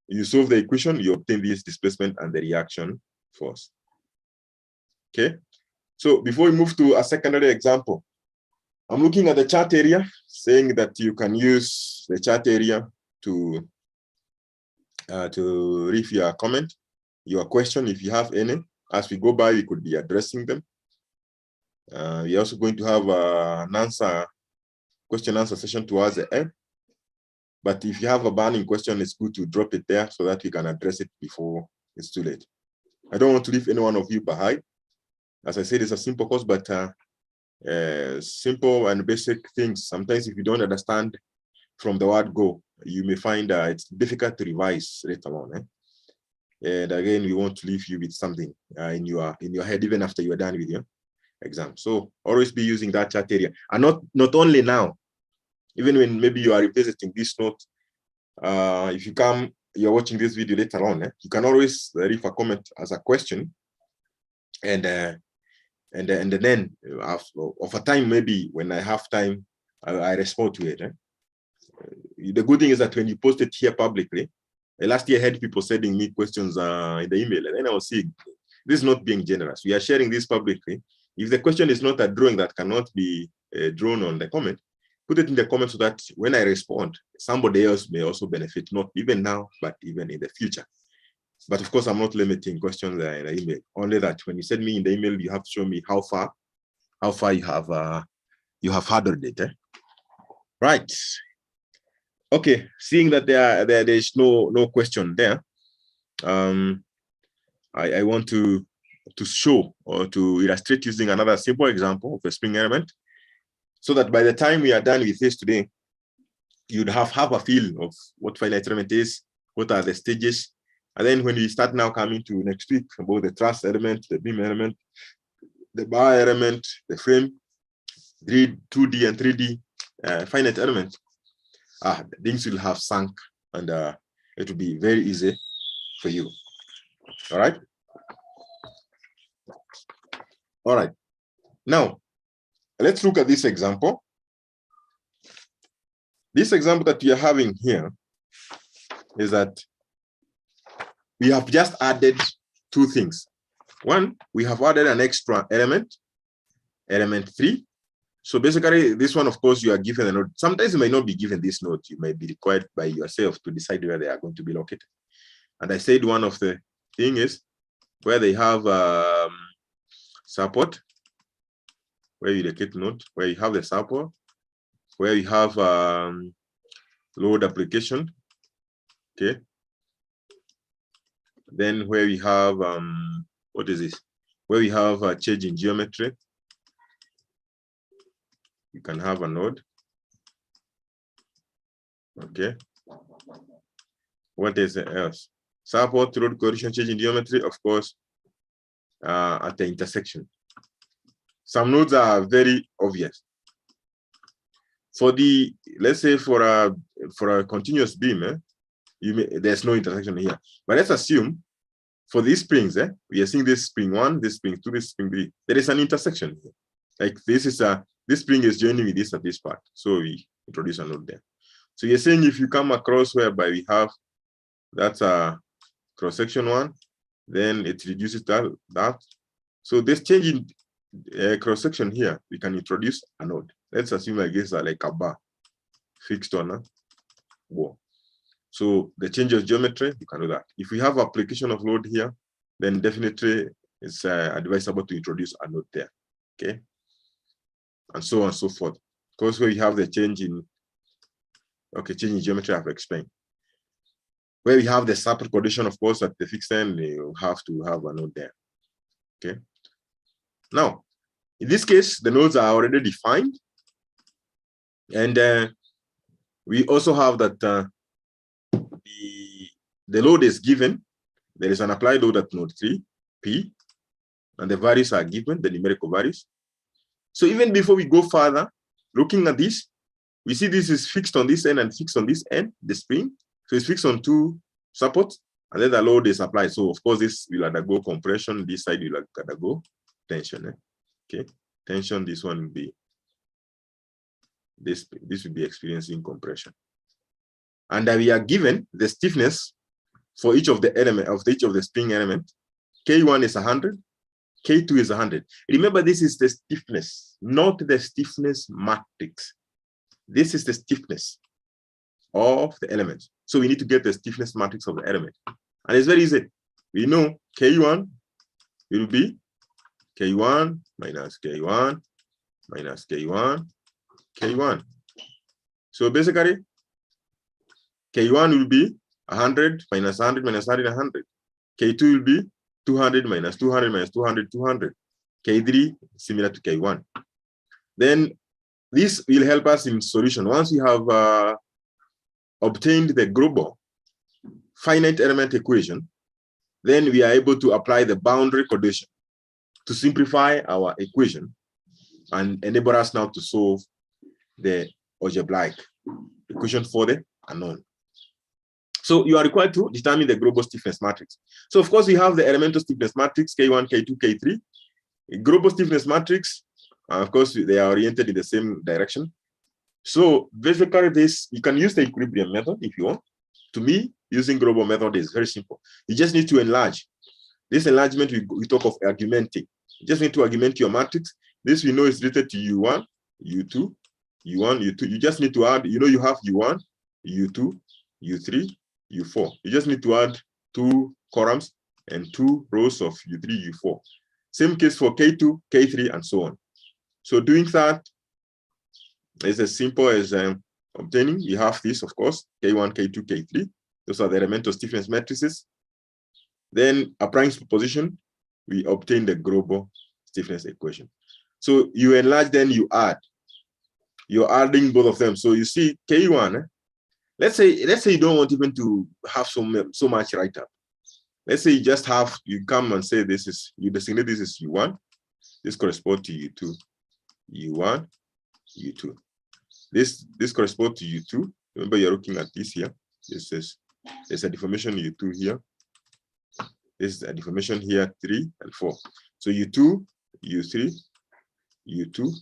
You solve the equation, you obtain this displacement and the reaction force. Okay, so before we move to a secondary example, I'm looking at the chart area, saying that you can use the chart area to leave your comment, your question, if you have any. As we go by, we could be addressing them. We're also going to have an question answer session towards the end. But if you have a burning question, it's good to drop it there so that we can address it before it's too late. I don't want to leave any one of you behind. As I said, it's a simple course, but simple and basic things. Sometimes if you don't understand from the word go, you may find it's difficult to revise later on. And again, we want to leave you with something in your head, even after you are done with your exam. So always be using that chat area. And not only now, even when maybe you are revisiting this note, if you're watching this video later on, you can always leave a comment as a question, and then over time, maybe when I have time, I respond to it. The good thing is that when you post it here publicly, last year I had people sending me questions in the email, and then I was seeing this is not being generous. We are sharing this publicly. If the question is not a drawing that cannot be drawn on the comment, put it in the comments so that when I respond, somebody else may also benefit, not even now, but even in the future. But of course, I'm not limiting questions in the email. Only that when you send me in the email, you have to show me how far you have handled it. Right. Okay. Seeing that there is no question there, I want to show or to illustrate using another simple example of a spring element, so that by the time we are done with this today, you'd have a feel of what finite element is, what are the stages. And then when we start now coming to next week about the truss element, the beam element, the bar element, the frame, 2D and 3D finite element, things will have sunk, and it will be very easy for you. All right. All right. Now, let's look at this example. This example that we are having here is that we have just added two things. One, we have added an extra element, element 3. So basically, this one, of course, you are given a node. Sometimes you may not be given this node. You may be required by yourself to decide where they are going to be located. And I said one of the things is where they have support, where you locate node, where you have the support, where you have load application, okay. Then where we have what is this? Where we have a change in geometry, you can have a node, okay. What is else? Support, load, coordination, change in geometry, of course, at the intersection. Some nodes are very obvious. For the, let's say for a continuous beam, there's no intersection here. But let's assume for these springs, we are seeing this spring 1, this spring 2, this spring 3. There is an intersection here. Like this spring is joining with this at this part. So we introduce a node there. So you're saying if you come across whereby we have that's a cross-section 1, then it reduces that. So this change in cross-section here, we can introduce a node. Let's assume I guess like a bar fixed on a wall. So the change of geometry, you can do that. If we have application of load here, then definitely it's advisable to introduce a node there, okay? And so on and so forth. Because where you have the change in, change in geometry I've explained. Where we have the support condition, of course, at the fixed end, you have to have a node there, okay? Now, in this case, the nodes are already defined. And we also have that the load is given. There is an applied load at node 3, P. and the values are given, the numerical values. So even before we go further, looking at this, we see this is fixed on this end and fixed on this end, the spring. So it's fixed on two supports, and then the load is applied. So of course, this will undergo compression. This side will undergo tension. Okay, tension. This one will be this will be experiencing compression. And we are given the stiffness for each of the element of each of the spring element. K1 is 100. K2 is 100. Remember, this is the stiffness, not the stiffness matrix. This is the stiffness of the element. So we need to get the stiffness matrix of the element. And it's very easy. We know K1 will be K1 minus K1 minus K1, K1. So basically, K1 will be 100 minus 100 minus 100, 100. K2 will be 200 minus 200 minus 200, 200. K3 similar to K1. Then this will help us in solution. Once we have obtained the global finite element equation, then we are able to apply the boundary condition to simplify our equation and enable us now to solve the algebraic equation for the unknown. So you are required to determine the global stiffness matrix. So of course we have the elemental stiffness matrix, K1, K2, K3. A global stiffness matrix, of course, they are oriented in the same direction. So basically this, you can use the equilibrium method if you want. To me, using global method is very simple. You just need to enlarge. This enlargement, we talk of argumenting. You just need to argument your matrix. This we know is related to U1, U2, U1, U2. You just need to add, you know, you have U1, U2, U3, U4. You just need to add 2 columns and 2 rows of U3, U4. Same case for K2, K3, and so on. So doing that is as simple as obtaining. You have this, of course, K1, K2, K3. Those are the elemental stiffness matrices. Then applying superposition, we obtain the global stiffness equation. So you enlarge, then you add. You're adding both of them. So you see K1, let's say you don't want even to have so much write-up. Let's say you just have, you come and say this is, you designate this is U1. This corresponds to U2. U1, U2. This corresponds to U2. Remember, you're looking at this here. This is, there's a deformation U2 here. This is a deformation here, 3 and 4. So U2, U3, U2,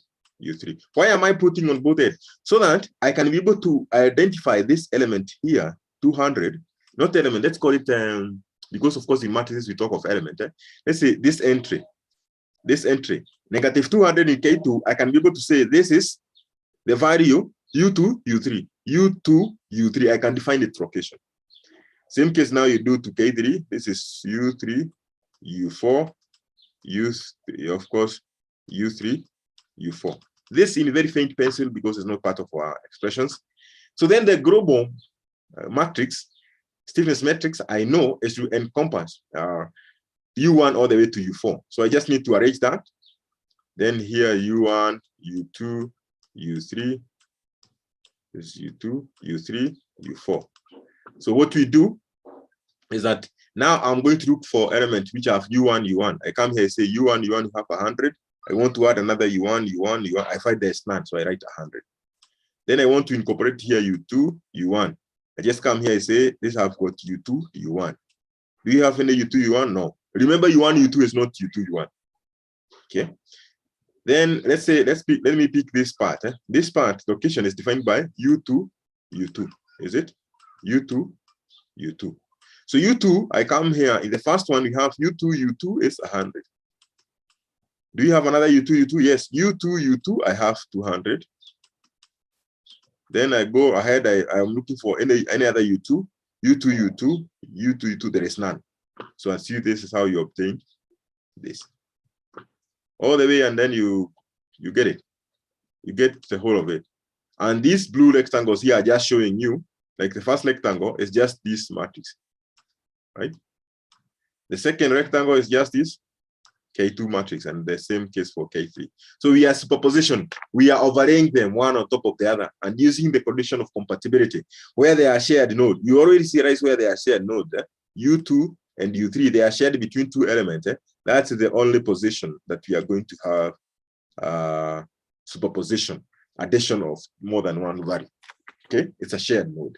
U3. Why am I putting on both ends? So that I can be able to identify this element here, 200, not element, let's call it, because of course in matrices we talk of element. Let's say this entry, negative 200 in K2, I can be able to say this is the value U2, U3, U2, U3. I can define the truncation. Same case now you do to K3. This is U3, U4, U3, of course, U3, U4. This in very faint pencil because it's not part of our expressions. So then the global matrix, stiffness matrix, I know is to encompass U1 all the way to U4. So I just need to arrange that. Then here U1, U2, U3, this is U2, U3, U4. So what we do is that now I'm going to look for elements which have U1, U1. I come here and say U1, U1, you have 100. I want to add another U1, U1, U1. I find there's none, so I write 100. Then I want to incorporate here U2, U1. I just come here and say this have got U2, U1. Do you have any U2, U1? No. Remember, U1, U2 is not U2, U1. Okay. Then let's say, let me pick this part. This part, location is defined by U2, U2. Is it? U2, U2. So U2, I come here. In the first one, we have U2, U2 is 100. Do you have another U2, U2? Yes, U2, U2, I have 200. Then I go ahead, I'm looking for any other U2, U2, U2, U2, U2, there is none. So I see this is how you obtain this. All the way, and then you get it. You get the whole of it. And these blue rectangles here are just showing you, like the first rectangle is just this matrix, right? The second rectangle is just this K2 matrix, and the same case for K3. So we are superposition. We are overlaying them one on top of the other and using the condition of compatibility where they are shared node. You already see right where they are shared node. U2 and U3, they are shared between two elements. That's the only position that we are going to have superposition, addition of more than one value. Okay, it's a shared mode.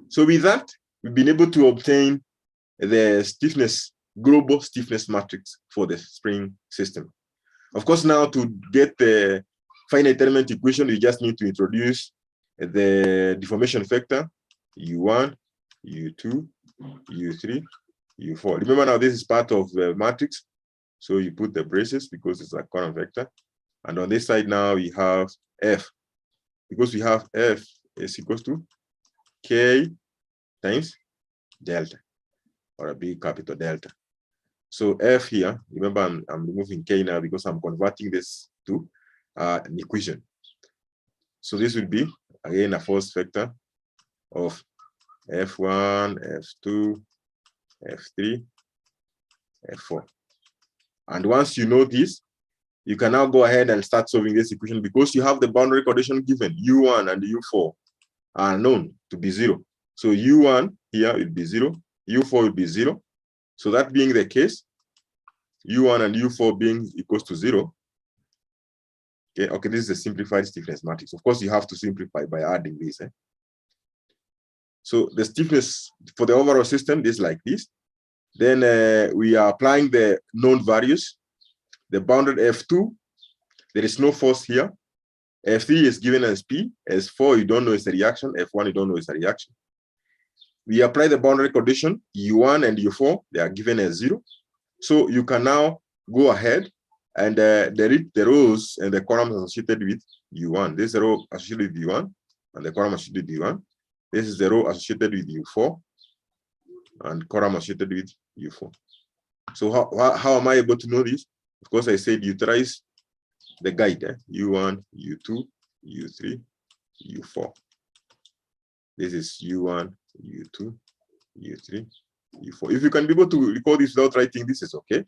So with that, we've been able to obtain the stiffness, global stiffness matrix for the spring system. Of course, now to get the finite element equation, you just need to introduce the deformation factor, U1, U2, U3, U4. Remember now, this is part of the matrix. So you put the braces because it's a column vector. And on this side now, we have F. Because we have F is equals to K times delta, or a big capital delta. So F here, remember I'm removing K now because I'm converting this to an equation. So this will be, again, a force vector of F1, F2, F3, F4. And once you know this, you can now go ahead and start solving this equation because you have the boundary condition given. U1 and U4 are known to be 0. So U1 here will be 0, U4 will be 0. So that being the case, U1 and U4 being equals to 0. Okay, this is a simplified stiffness matrix. Of course, you have to simplify by adding this. So the stiffness for the overall system is like this. Then we are applying the known values. The bounded F2, there is no force here. F3 is given as P. S4, you don't know is a reaction. F1, you don't know is a reaction. We apply the boundary condition, U1 and U4, they are given as 0. So you can now go ahead and delete the rows and the columns associated with U1. This is the row associated with U1 and the column associated with U1. This is the row associated with U4 and column associated with U4. So how am I able to know this? Of course, I said utilize the guide, U1, U2, U3, U4. This is U1, U2, U3, U4. If you can be able to record this without writing, this is okay.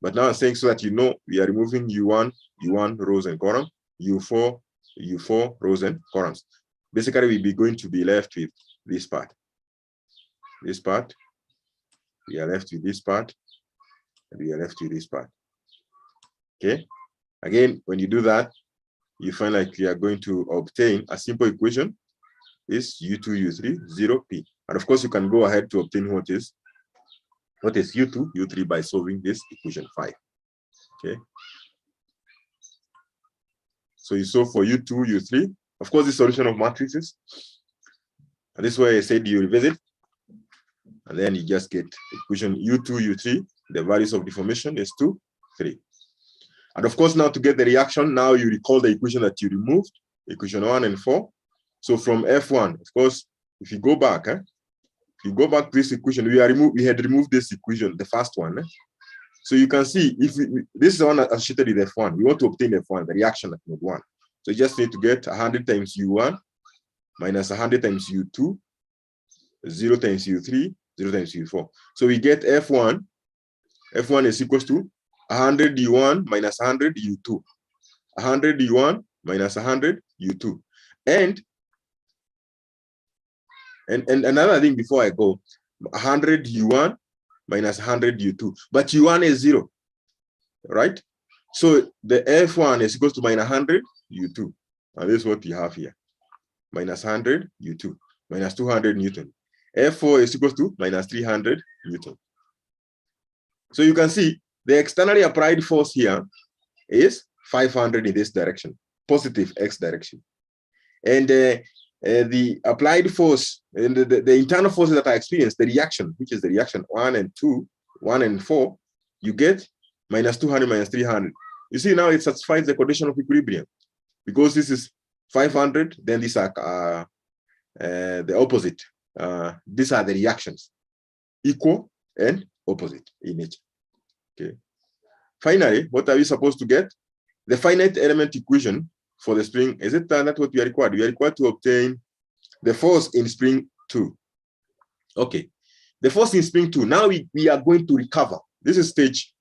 But now I'm saying so that you know we are removing U1 rows and columns, U4 rows and columns. Basically, we'll be going to be left with this part. This part, we are left with this part, and we are left with this part. Okay. Again, when you do that, you find like you are going to obtain a simple equation. Is U2, U3, 0P. And of course, you can go ahead to obtain what is U2, U3 by solving this equation 5. Okay. So you solve for U2, U3. Of course, the solution of matrices. And this way I said you revisit. And then you just get equation U2, U3. The values of deformation is 2, 3. And of course, now to get the reaction, now you recall the equation that you removed, equation 1 and 4. So from F1, of course, if you go back, if you go back to this equation, we had removed this equation, the first one. So you can see if this is the one associated with F1. We want to obtain F1, the reaction at node 1. So you just need to get 100 times U1 minus 100 times U2, 0 times U3, 0 times U4. So we get F1. F1 is equals to 100 U1 minus 100 U2. 100 U1 minus 100 U2. And another thing before I go, 100 U1 minus 100 U2. But U1 is 0, right? So the F1 is equals to minus 100 U2. And this is what we have here. Minus 100 U2, minus 200 Newton. F4 is equals to minus 300 Newton. So you can see the externally applied force here is 500 in this direction, positive X direction. And the applied force and the internal forces that I experienced, the reaction, which is the reaction 1 and 2, 1 and 4, you get minus 200 minus 300. You see now it satisfies the condition of equilibrium because this is 500, then these are the opposite. These are the reactions, equal and opposite in nature. Okay. Finally, what are we supposed to get? The finite element equation for the spring. Is it that what we are required? We are required to obtain the force in spring 2. Okay. The force in spring 2. Now we are going to recover. This is stage,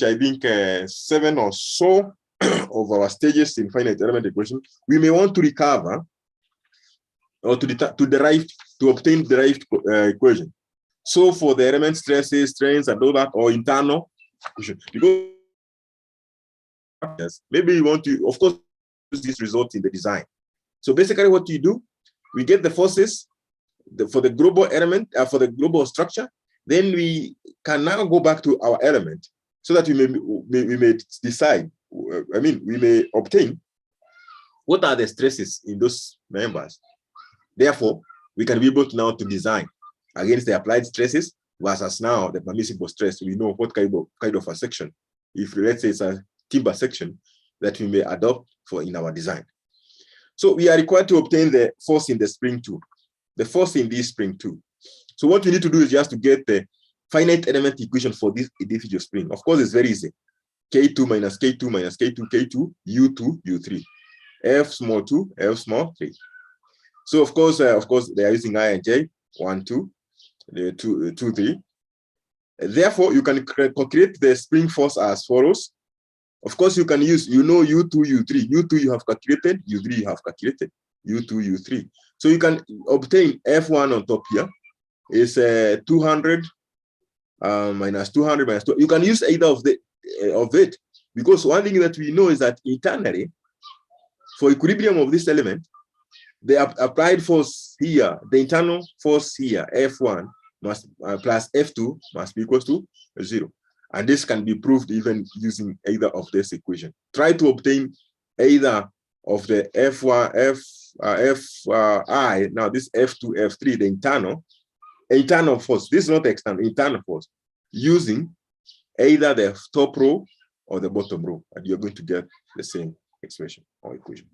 I think 7 or so of our stages in finite element equation. We may want to recover or to obtain derived equation. So for the element stresses, strains, and all that, or internal, because maybe you want to, of course, use this result in the design. So basically what you do, we get the forces for the global element, for the global structure, then we can now go back to our element so that we may decide, we may obtain what are the stresses in those members. Therefore, we can be able to now to design against the applied stresses versus now the permissible stress. We know what kind of a section, if let's say it's a timber section, that we may adopt for in our design. So we are required to obtain the force in the spring 2, the force in this spring 2. So what we need to do is just to get the finite element equation for this individual spring. Of course, it's very easy. K2 minus K2 minus K2, K2, U2, U3. F small 2, F small 3. So of course, they are using I and J, 1, 2, 2, 3. Therefore, you can calculate the spring force as follows. Of course, you can use, U2, U3. U2 you have calculated, U3 you have calculated, U2, U3. So you can obtain F1 on top here is 200 minus 200 minus 2. You can use either of it, because one thing that we know is that internally, for equilibrium of this element, the applied force here, the internal force here, F1 must plus F2 must be equals to 0. And this can be proved even using either of this equation. Try to obtain either of the Fi, now this F2, F3, the internal force. This is not external, internal force, using either the top row or the bottom row, and you're going to get the same expression or equation.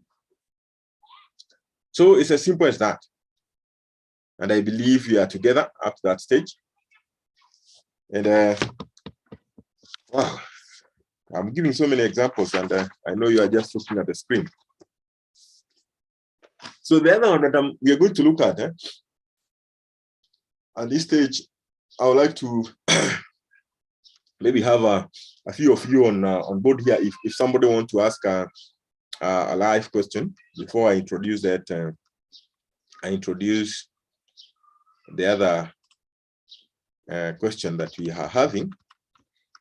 So it's as simple as that. And I believe we are together up to that stage. And wow, I'm giving so many examples, and I know you are just looking at the screen. So the other one that we are going to look at, at this stage, I would like to maybe have a few of you on board here. If somebody wants to ask a live question before I introduce that, I introduce the other question that we are having.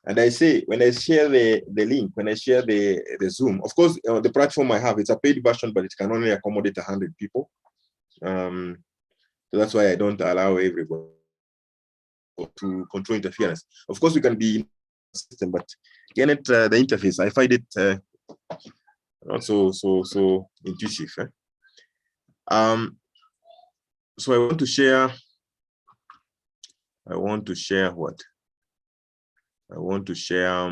And I say, when I share the link, when I share the Zoom, of course, the platform I have, it's a paid version, but it can only accommodate 100 people. So that's why I don't allow everybody to control interference. Of course, we can be in the system, but again, the interface, I find it not so intuitive. So I want to share what? I want to share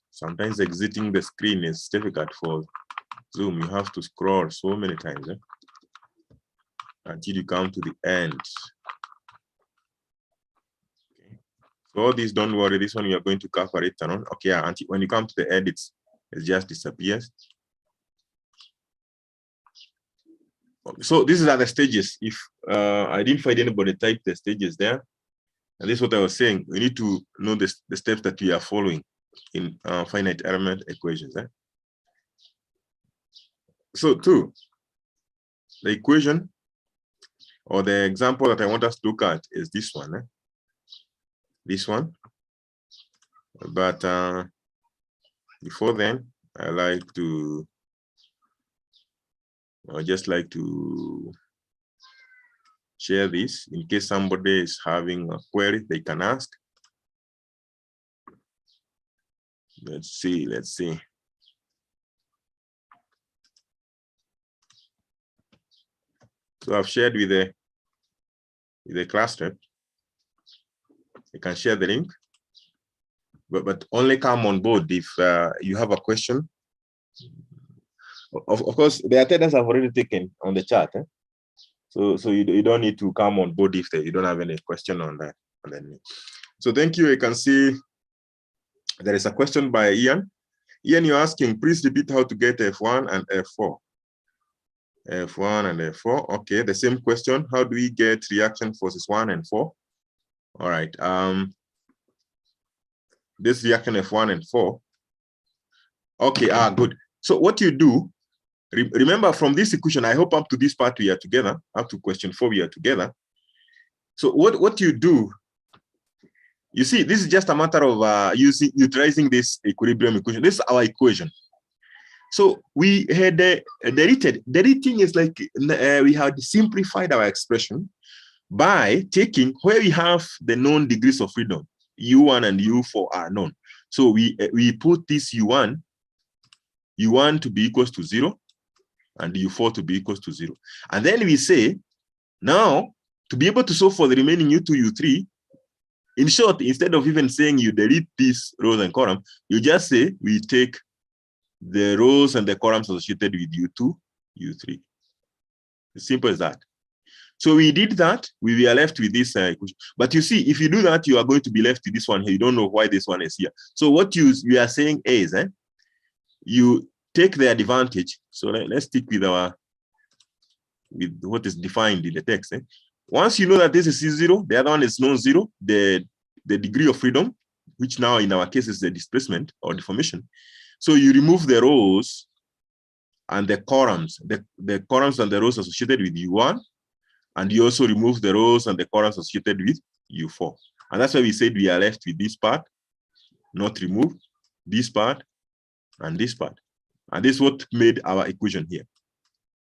sometimes exiting the screen is difficult for Zoom. You have to scroll so many times until you come to the end. Okay. So all these, don't worry, this one you are going to cover it on. Okay, until when you come to the end, it just disappears. So these are the stages. If I didn't find anybody type the stages there, and this is what I was saying, we need to know the steps that we are following in finite element equations. So two, the equation or the example that I want us to look at is this one. This one. But before then, I just like to share this in case somebody is having a query they can ask. Let's see. So I've shared with the class rep. You can share the link, but only come on board if you have a question. Of course, the attendance have already taken on the chat. So you don't need to come on board if you don't have any question on that. So thank you. You can see there is a question by Ian. Ian, you're asking, please repeat how to get F1 and F4. F1 and F4. Okay, the same question. How do we get reaction forces 1 and 4? All right. This reaction F1 and 4. Okay, good. So what you do, Remember from this equation, I hope up to this part we are together, up to question 4 we are together. So what you do, you see, this is just a matter of utilizing this equilibrium equation. This is our equation. So we had deleted. Deleting is like we had simplified our expression by taking where we have the known degrees of freedom, U1 and U4 are known. So we put this U1 to be equals to 0 and U4 to be equals to 0. And then we say, now, to be able to solve for the remaining U2, U3, in short, instead of even saying you delete these rows and columns, you just say we take the rows and the columns associated with U2, U3. As simple as that. So we did that, we were left with this equation. But you see, if you do that, you are going to be left with this one here. You don't know why this one is here. So what you are saying is, you take the advantage. So let's stick with what is defined in the text. Once you know that this is C0, the other one is non-zero, the degree of freedom, which now in our case is the displacement or deformation. So you remove the rows and the columns, the columns and the rows associated with U1, and you also remove the rows and the columns associated with U4. And that's why we said we are left with this part, not remove, this part, and this part. And this is what made our equation here.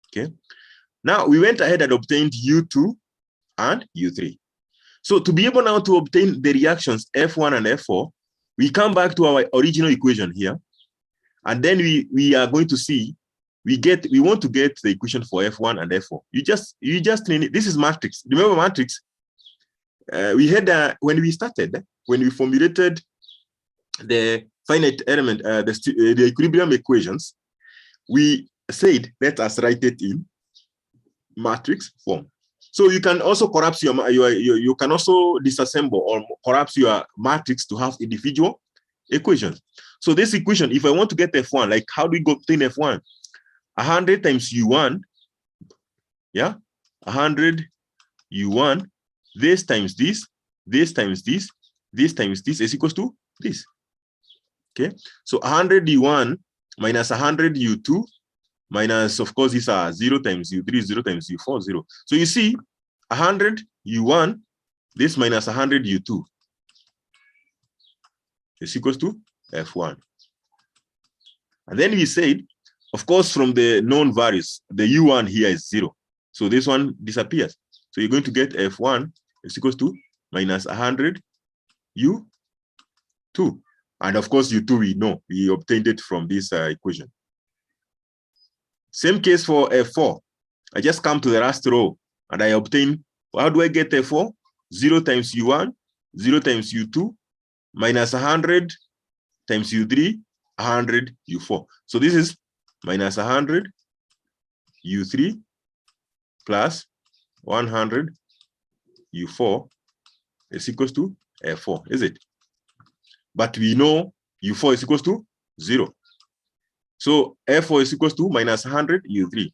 Okay. Now we went ahead and obtained U2 and U3. So to be able now to obtain the reactions F1 and F4, we come back to our original equation here. And then we are going to see, we want to get the equation for F1 and F4. You just this is matrix. Remember matrix? We had when we started, when we formulated the finite element, the equilibrium equations, we said, let us write it in matrix form. So you can also collapse you can also disassemble or collapse your matrix to have individual equations. So this equation, if I want to get F1, like how do we obtain F1? 100 times U1, yeah, 100 U1, this times this, this times this, this times this is equals to this. Okay, so 100 U1 minus 100 U2 minus, of course, these are 0 times U3, 0 times U4, 0. So you see, 100 U1, this minus 100 U2 is equals to F1. And then we said, of course, from the known values, the U1 here is 0. So this one disappears. So you're going to get F1 is equals to minus 100 U2. And of course, U2 we know, we obtained it from this equation. Same case for F4. I just come to the last row and I obtain, how do I get F4? 0 times U1, 0 times U2, minus 100 times U3, 100 U4. So this is minus 100 U3 plus 100 U4 is equals to F4, is it? But we know U4 is equals to 0. So F4 is equals to minus 100 U3.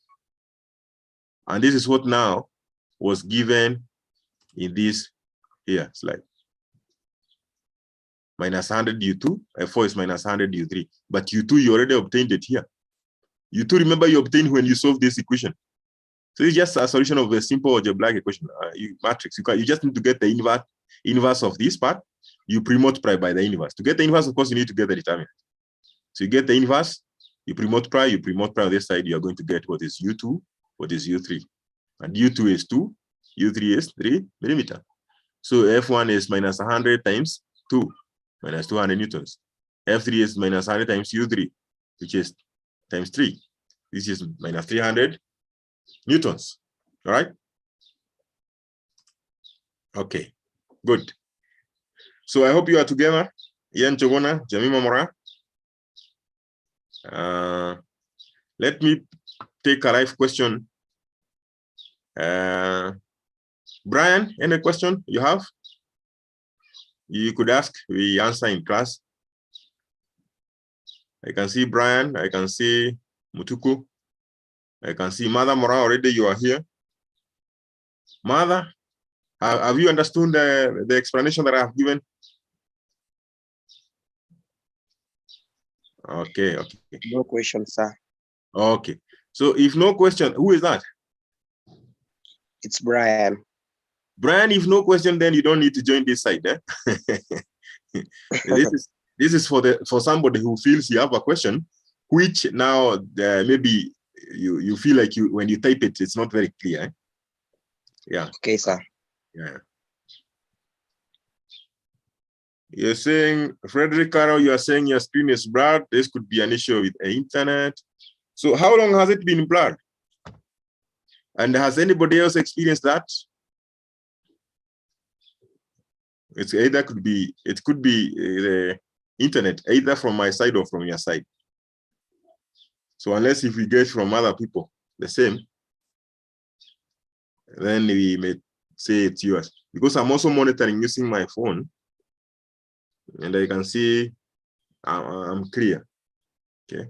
And this is what now was given in this here slide. Minus 100 U2, F4 is minus 100 U3. But U2, you already obtained it here. U2, remember you obtained when you solve this equation. So it's just a solution of a simple algebraic equation, matrix. You just need to get the inverse of this part. You pre-multiply by the inverse. To get the inverse, of course, you need to get the determinant. So you get the inverse, you pre-multiply on this side, you are going to get what is U2, what is U3. And U2 is 2, U3 is 3 millimeter. So F1 is minus 100 times 2, minus 200 newtons. F3 is minus 100 times U3, which is times 3. This is minus 300 newtons. All right? Okay, good. So I hope you are together. Ian Chogona, Jamima Mora. Let me take a live question. Brian, any question you have? You could ask, we answer in class. I can see Brian, I can see Mutuku, I can see Mother Mora already, you are here. Mother, have you understood the explanation that I have given? Okay, okay. No question, sir. Okay. So if no question, who is that? It's Brian. Brian, if no question, then you don't need to join this side. Eh? this is for somebody who feels you have a question, which now maybe you feel like when you type it, it's not very clear. Eh? Yeah. Okay, sir. Yeah. You're saying, Frederick Carroll, you are saying your screen is blurred. This could be an issue with the internet. So how long has it been blurred? And has anybody else experienced that? It could be the internet, either from my side or from your side. So unless if we get from other people the same, then we may say it's yours. Because I'm also monitoring using my phone, and I can see I'm clear. Okay.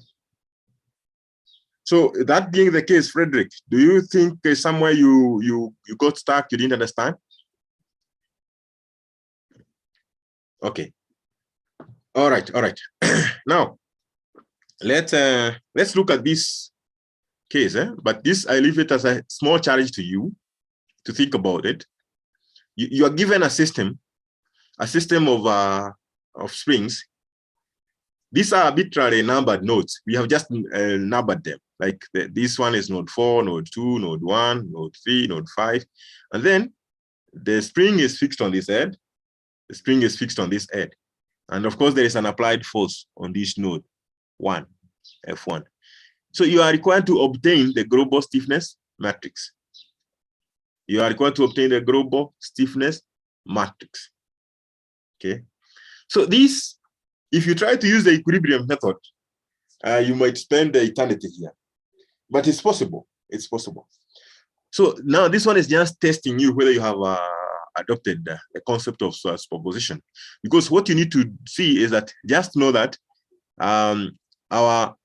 So that being the case, Frederick, do you think somewhere you got stuck, you didn't understand? Okay. All right. Now let's look at this case. But this, I leave it as a small challenge to you to think about it. You are given a system of springs. These are arbitrary numbered nodes. We have just numbered them. Like this one is node 4, node 2, node 1, node 3, node 5. And then the spring is fixed on this edge. The spring is fixed on this edge. And of course, there is an applied force on this node 1, F1. So you are required to obtain the global stiffness matrix. You are required to obtain the global stiffness matrix. Okay. So this, if you try to use the equilibrium method, you might spend the eternity here. But it's possible. It's possible. So now this one is just testing you whether you have adopted the concept of superposition. Because what you need to see is that just know that our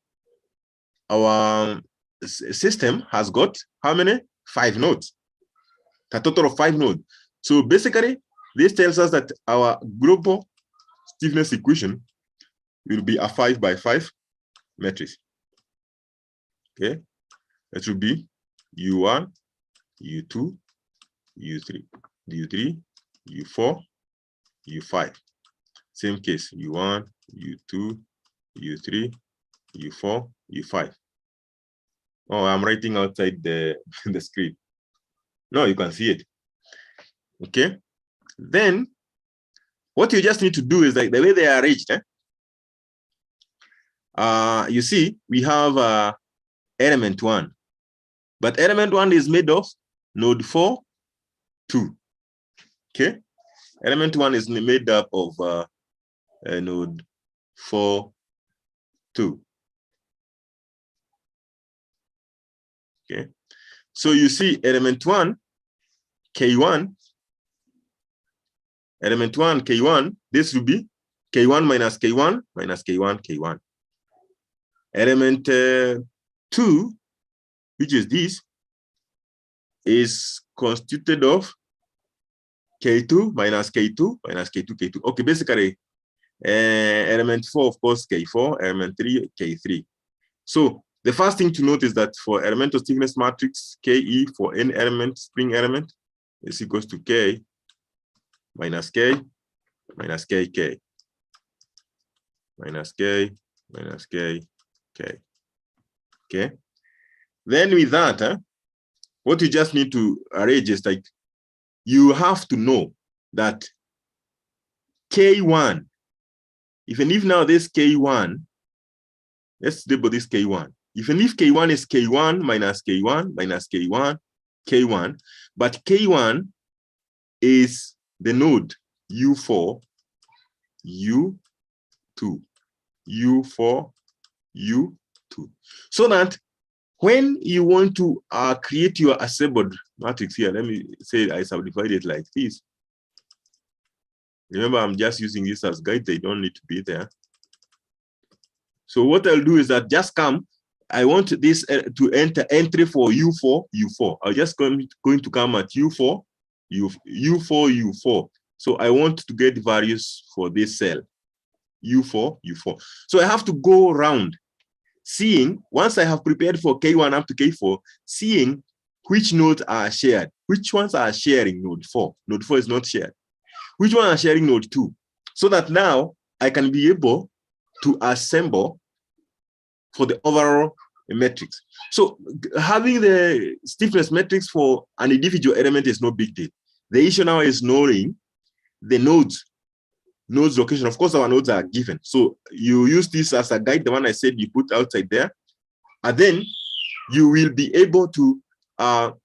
system has got how many? 5 nodes. A total of 5 nodes. So basically, this tells us that our global stiffness equation will be a 5 by 5 matrix. Okay, it will be U1, U2, U3, U3, U4, U5. Same case, U1, U2, U3, U4, U5. Oh, I'm writing outside the screen. No, you can see it. Okay. Then what you just need to do is like the way they are arranged. You see, we have element 1, but element 1 is made of node 4, 2. Okay. Element 1 is made up of node 4, 2. Okay. So you see element 1, K1, element 1, K1, this will be K1 minus K1 minus K1, K1. Element 2, which is this, is constituted of K2 minus K2 minus K2, K2. Okay, basically, element 4, of course, K4, element 3, K3. So the first thing to note is that for elemental stiffness matrix, Ke for n element, spring element, is equals to K minus K minus Kk minus K minus K, K. Okay. Then with that, what you just need to arrange is like, you have to know that K1, even if now this K1, let's label this K1. Even if K1 is K1 minus K1 minus K1, K1, but K1 is the node U4, U2, U4, U2. So that when you want to create your assembled matrix here, let me say I subdivide it like this. Remember, I'm just using this as guide. They don't need to be there. So what I'll do is that just come. I want this to enter entry for U4, U4. I'm just going to come at U4, U4, U4. So I want to get values for this cell, U4, U4. So I have to go around seeing, once I have prepared for K1 up to K4, seeing which nodes are shared, which ones are sharing node 4. Node 4 is not shared. Which one are sharing node 2? So that now I can be able to assemble for the overall matrix. So having the stiffness matrix for an individual element is no big deal. The issue now is knowing the nodes location. Of course, our nodes are given. So you use this as a guide, the one I said you put outside there, and then you will be able to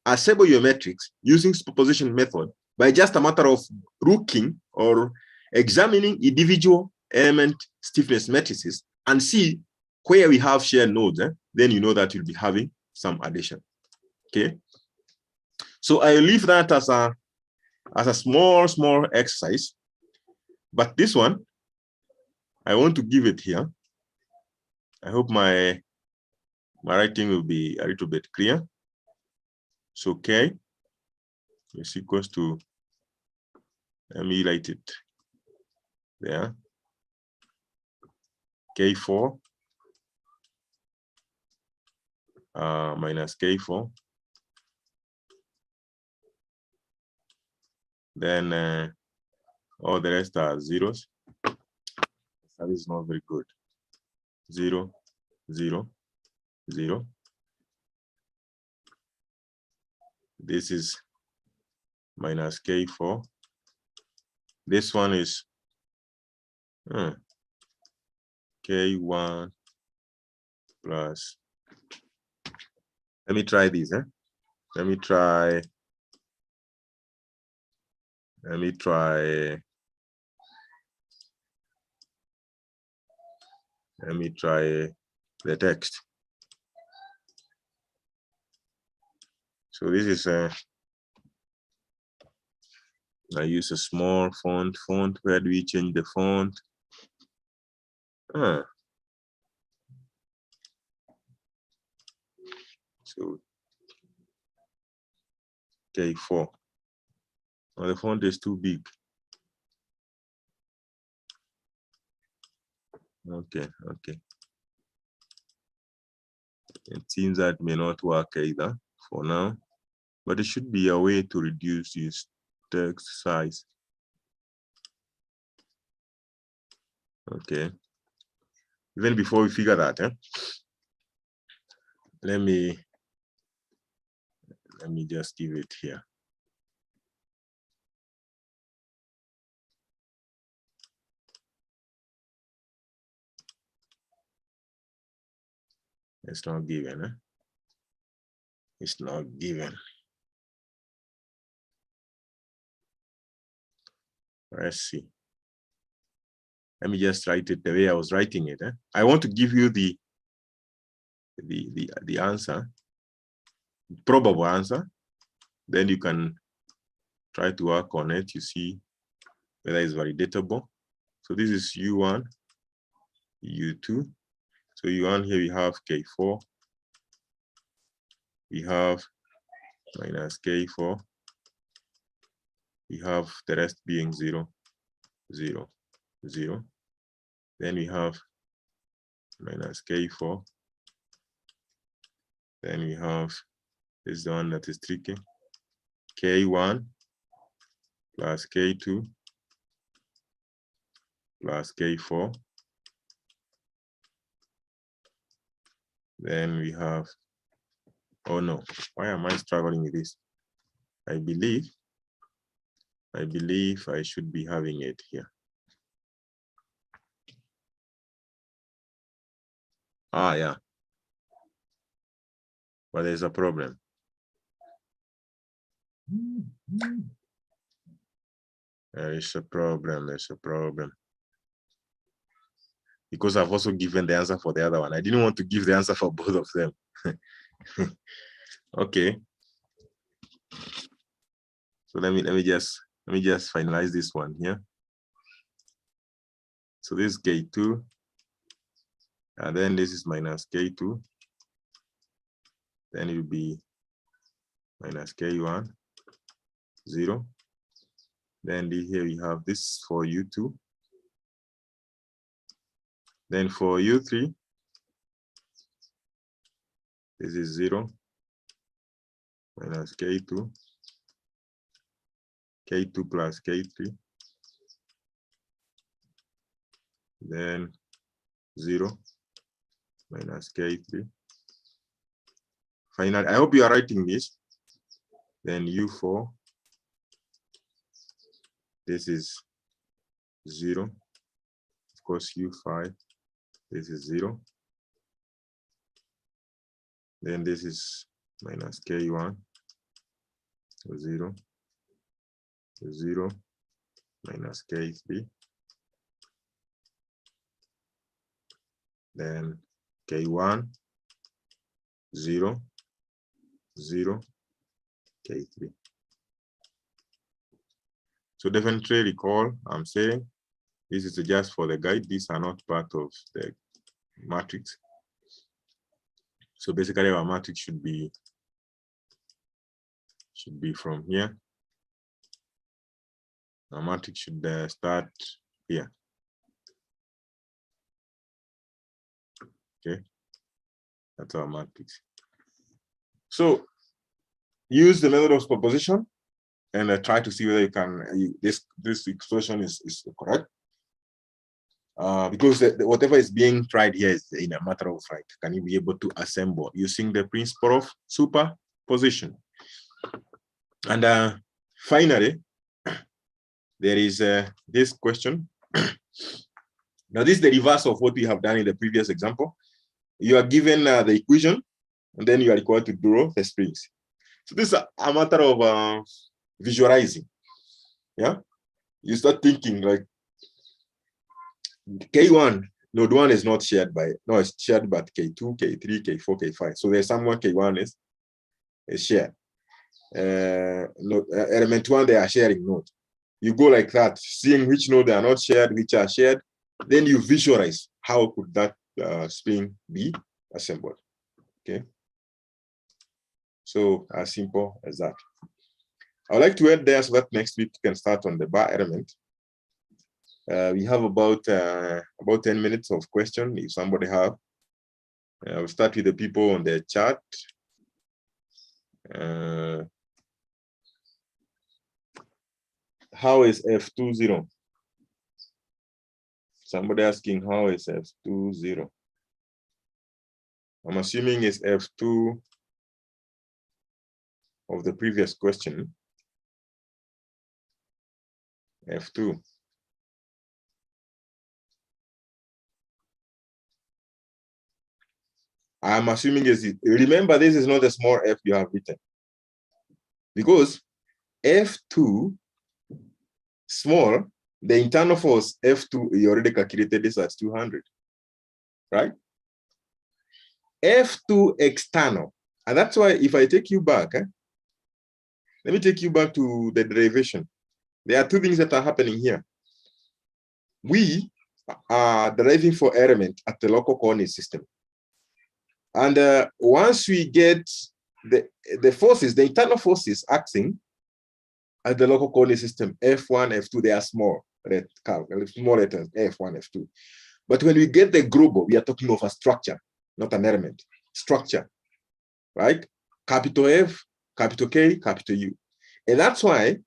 assemble your matrix using superposition method by just a matter of looking or examining individual element stiffness matrices and see where we have shared nodes. Then you know that you'll be having some addition. Okay. So I leave that as a small exercise. But this one, I want to give it here. I hope my writing will be a little bit clear. So K is equals to, let me write it there. K4 minus K4. Then all the rest are zeros. That is not very good. 0, 0, 0. This is minus K4. This one is K1 plus. Let me try this. Let me try the text. So this is I use a small font. Where do we change the font? So K4. Well, the font is too big. Okay. It seems that may not work either for now, but it should be a way to reduce this text size. Okay. Even before we figure that, let me just give it here. It's not given. It's not given. Let's see. Let me just write it the way I was writing it. I want to give you the answer, probable answer. Then you can try to work on it. You see whether it's validatable. So this is U1, U2. So U1 here we have K4. We have minus K4. We have the rest being 0, 0, 0. Then we have minus K4. Then we have, this is the one that is tricky, K1 plus K2 plus K4. Then we have, oh no, why am I struggling with this? I believe I should be having it here. Yeah. But there's a problem. There's a problem. Because I've also given the answer for the other one. I didn't want to give the answer for both of them. Okay. So let me just finalize this one here. So this is K2, and then this is minus K2. Then it will be minus K1, 0. Then here we have this for U2. Then for U3, This is 0 minus K2, K2 plus K3, then 0 minus K3. Finally, I hope you are writing this. Then U4, this is 0. Of course, U5, this is 0. Then this is minus K1, 0, 0, minus K3. Then K1, 0, 0, K3. So definitely recall, I'm saying this is just for the guide. These are not part of the matrix. So basically our matrix should be from here. Our matrix should start here. Okay, that's our matrix. So use the method of superposition and try to see whether you can this expression is correct. Because whatever is being tried here is in a matter of fact, can you be able to assemble using the principle of superposition? And finally, there is this question. Now, this is the reverse of what we have done in the previous example. You are given the equation, and then you are required to draw the springs. So this is a matter of visualizing. Yeah, you start thinking like K1, node 1 is not shared by, no, it's shared by K2, K3, K4, K5. So there's someone K1 is shared. Element 1, they are sharing node. You go like that, seeing which node they are not shared, which are shared. Then you visualize how could that spring be assembled. Okay. So as simple as that. I would like to end there so that next week we can start on the bar element. We have about 10 minutes of question. If somebody have, we'll start with the people on the chat. How is F2 0? Somebody asking how is F2 0? I'm assuming it's F2 of the previous question. F2. I'm assuming is it. Remember, this is not a small f you have written. Because F2 small, the internal force F2, you already calculated this as 200, right? F2 external, and that's why if I take you back, let me take you back to the derivation. There are two things that are happening here. We are deriving for element at the local coordinate system. And once we get the forces, the internal forces acting at the local coordinate system, F1, F2, they are small letters, F1, F2. But when we get the global, we are talking of a structure, not an element. Structure, right? Capital F, capital K, capital U. And that's why,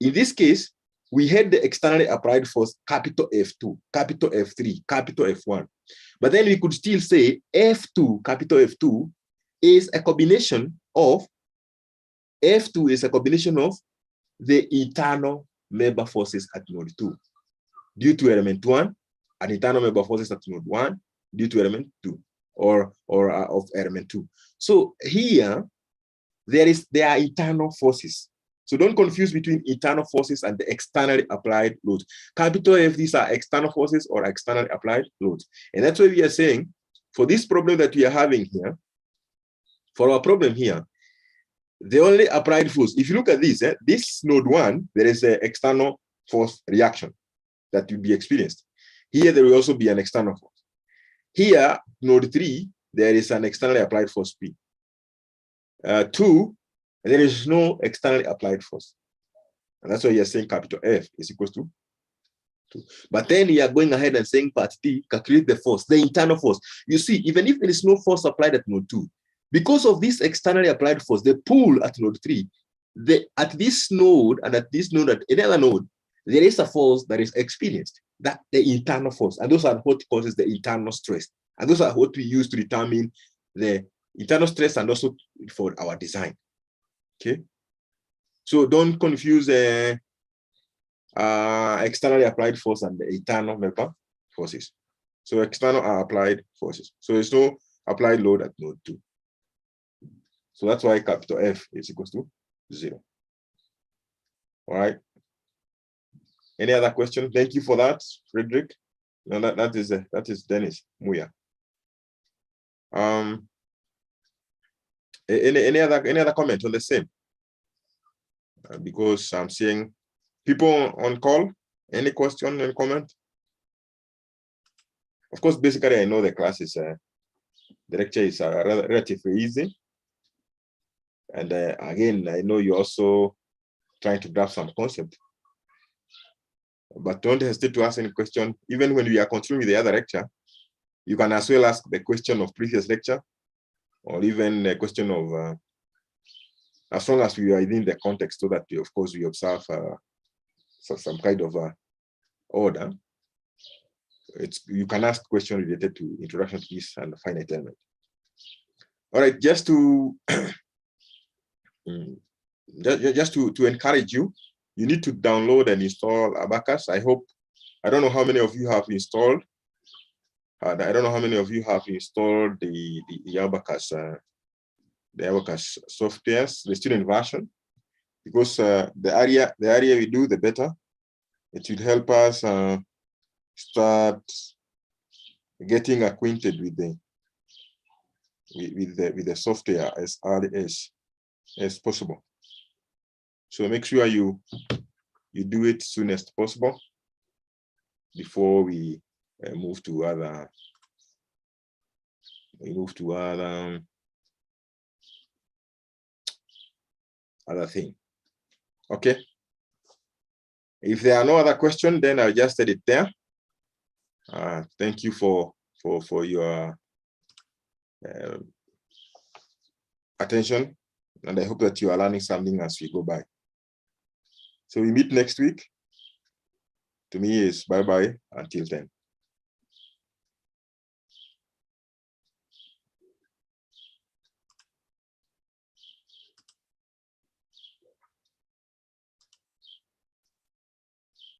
in this case, we had the externally applied force capital F2, capital F3, capital F1. But then we could still say F2, capital F2, is a combination of F2 is a combination of the internal member forces at node 2 due to element 1, and internal member forces at node 1 due to element 2 or of element 2. So here there are internal forces. So don't confuse between internal forces and the externally applied loads. Capital F, these are external forces or externally applied loads. And that's why we are saying for this problem that we are having here, for our problem here, the only applied force, if you look at this, this node 1, there is an external force reaction that will be experienced. Here, there will also be an external force. Here, node 3, there is an externally applied force P. 2, there is no externally applied force. And that's why you're saying capital F is equals to 2. But then you are going ahead and saying part D, calculate the force, the internal force. You see, even if there is no force applied at node 2, Because of this externally applied force, the pull at node 3, at this node and at this node, at any other node, there is a force that is experienced, that the internal force, and those are what causes the internal stress. And those are what we use to determine the internal stress and also for our design. Okay. So don't confuse externally applied force and the internal member forces. So external are applied forces. So there's no applied load at node 2. So that's why capital F is equals to 0. All right. Any other question? Thank you for that, Frederick. No, that is Dennis Muya. Any other comment on the same? Because I'm seeing people on call. Any question and comment? Of course, basically, I know the class is the lecture is relatively easy. And again, I know you're also trying to grasp some concept. But don't hesitate to ask any question. Even when we are continuing with the other lecture, you can as well ask the question of previous lecture, or even a question of, as long as we are within the context, so that we, of course, we observe some kind of order. You can ask questions related to introduction to this and finite element. All right, just to encourage you, you need to download and install Abacus. I don't know how many of you have installed. I don't know how many of you have installed the Abacus softwares, the student version, because the area we do, the better. It will help us start getting acquainted with the software as early as possible. So make sure you do it soon as possible before we move to other thing. Okay. If there are no other questions, then I'll just set it there. Thank you for your attention, and I hope that you are learning something as we go by. So we meet next week. To me is bye-bye until then.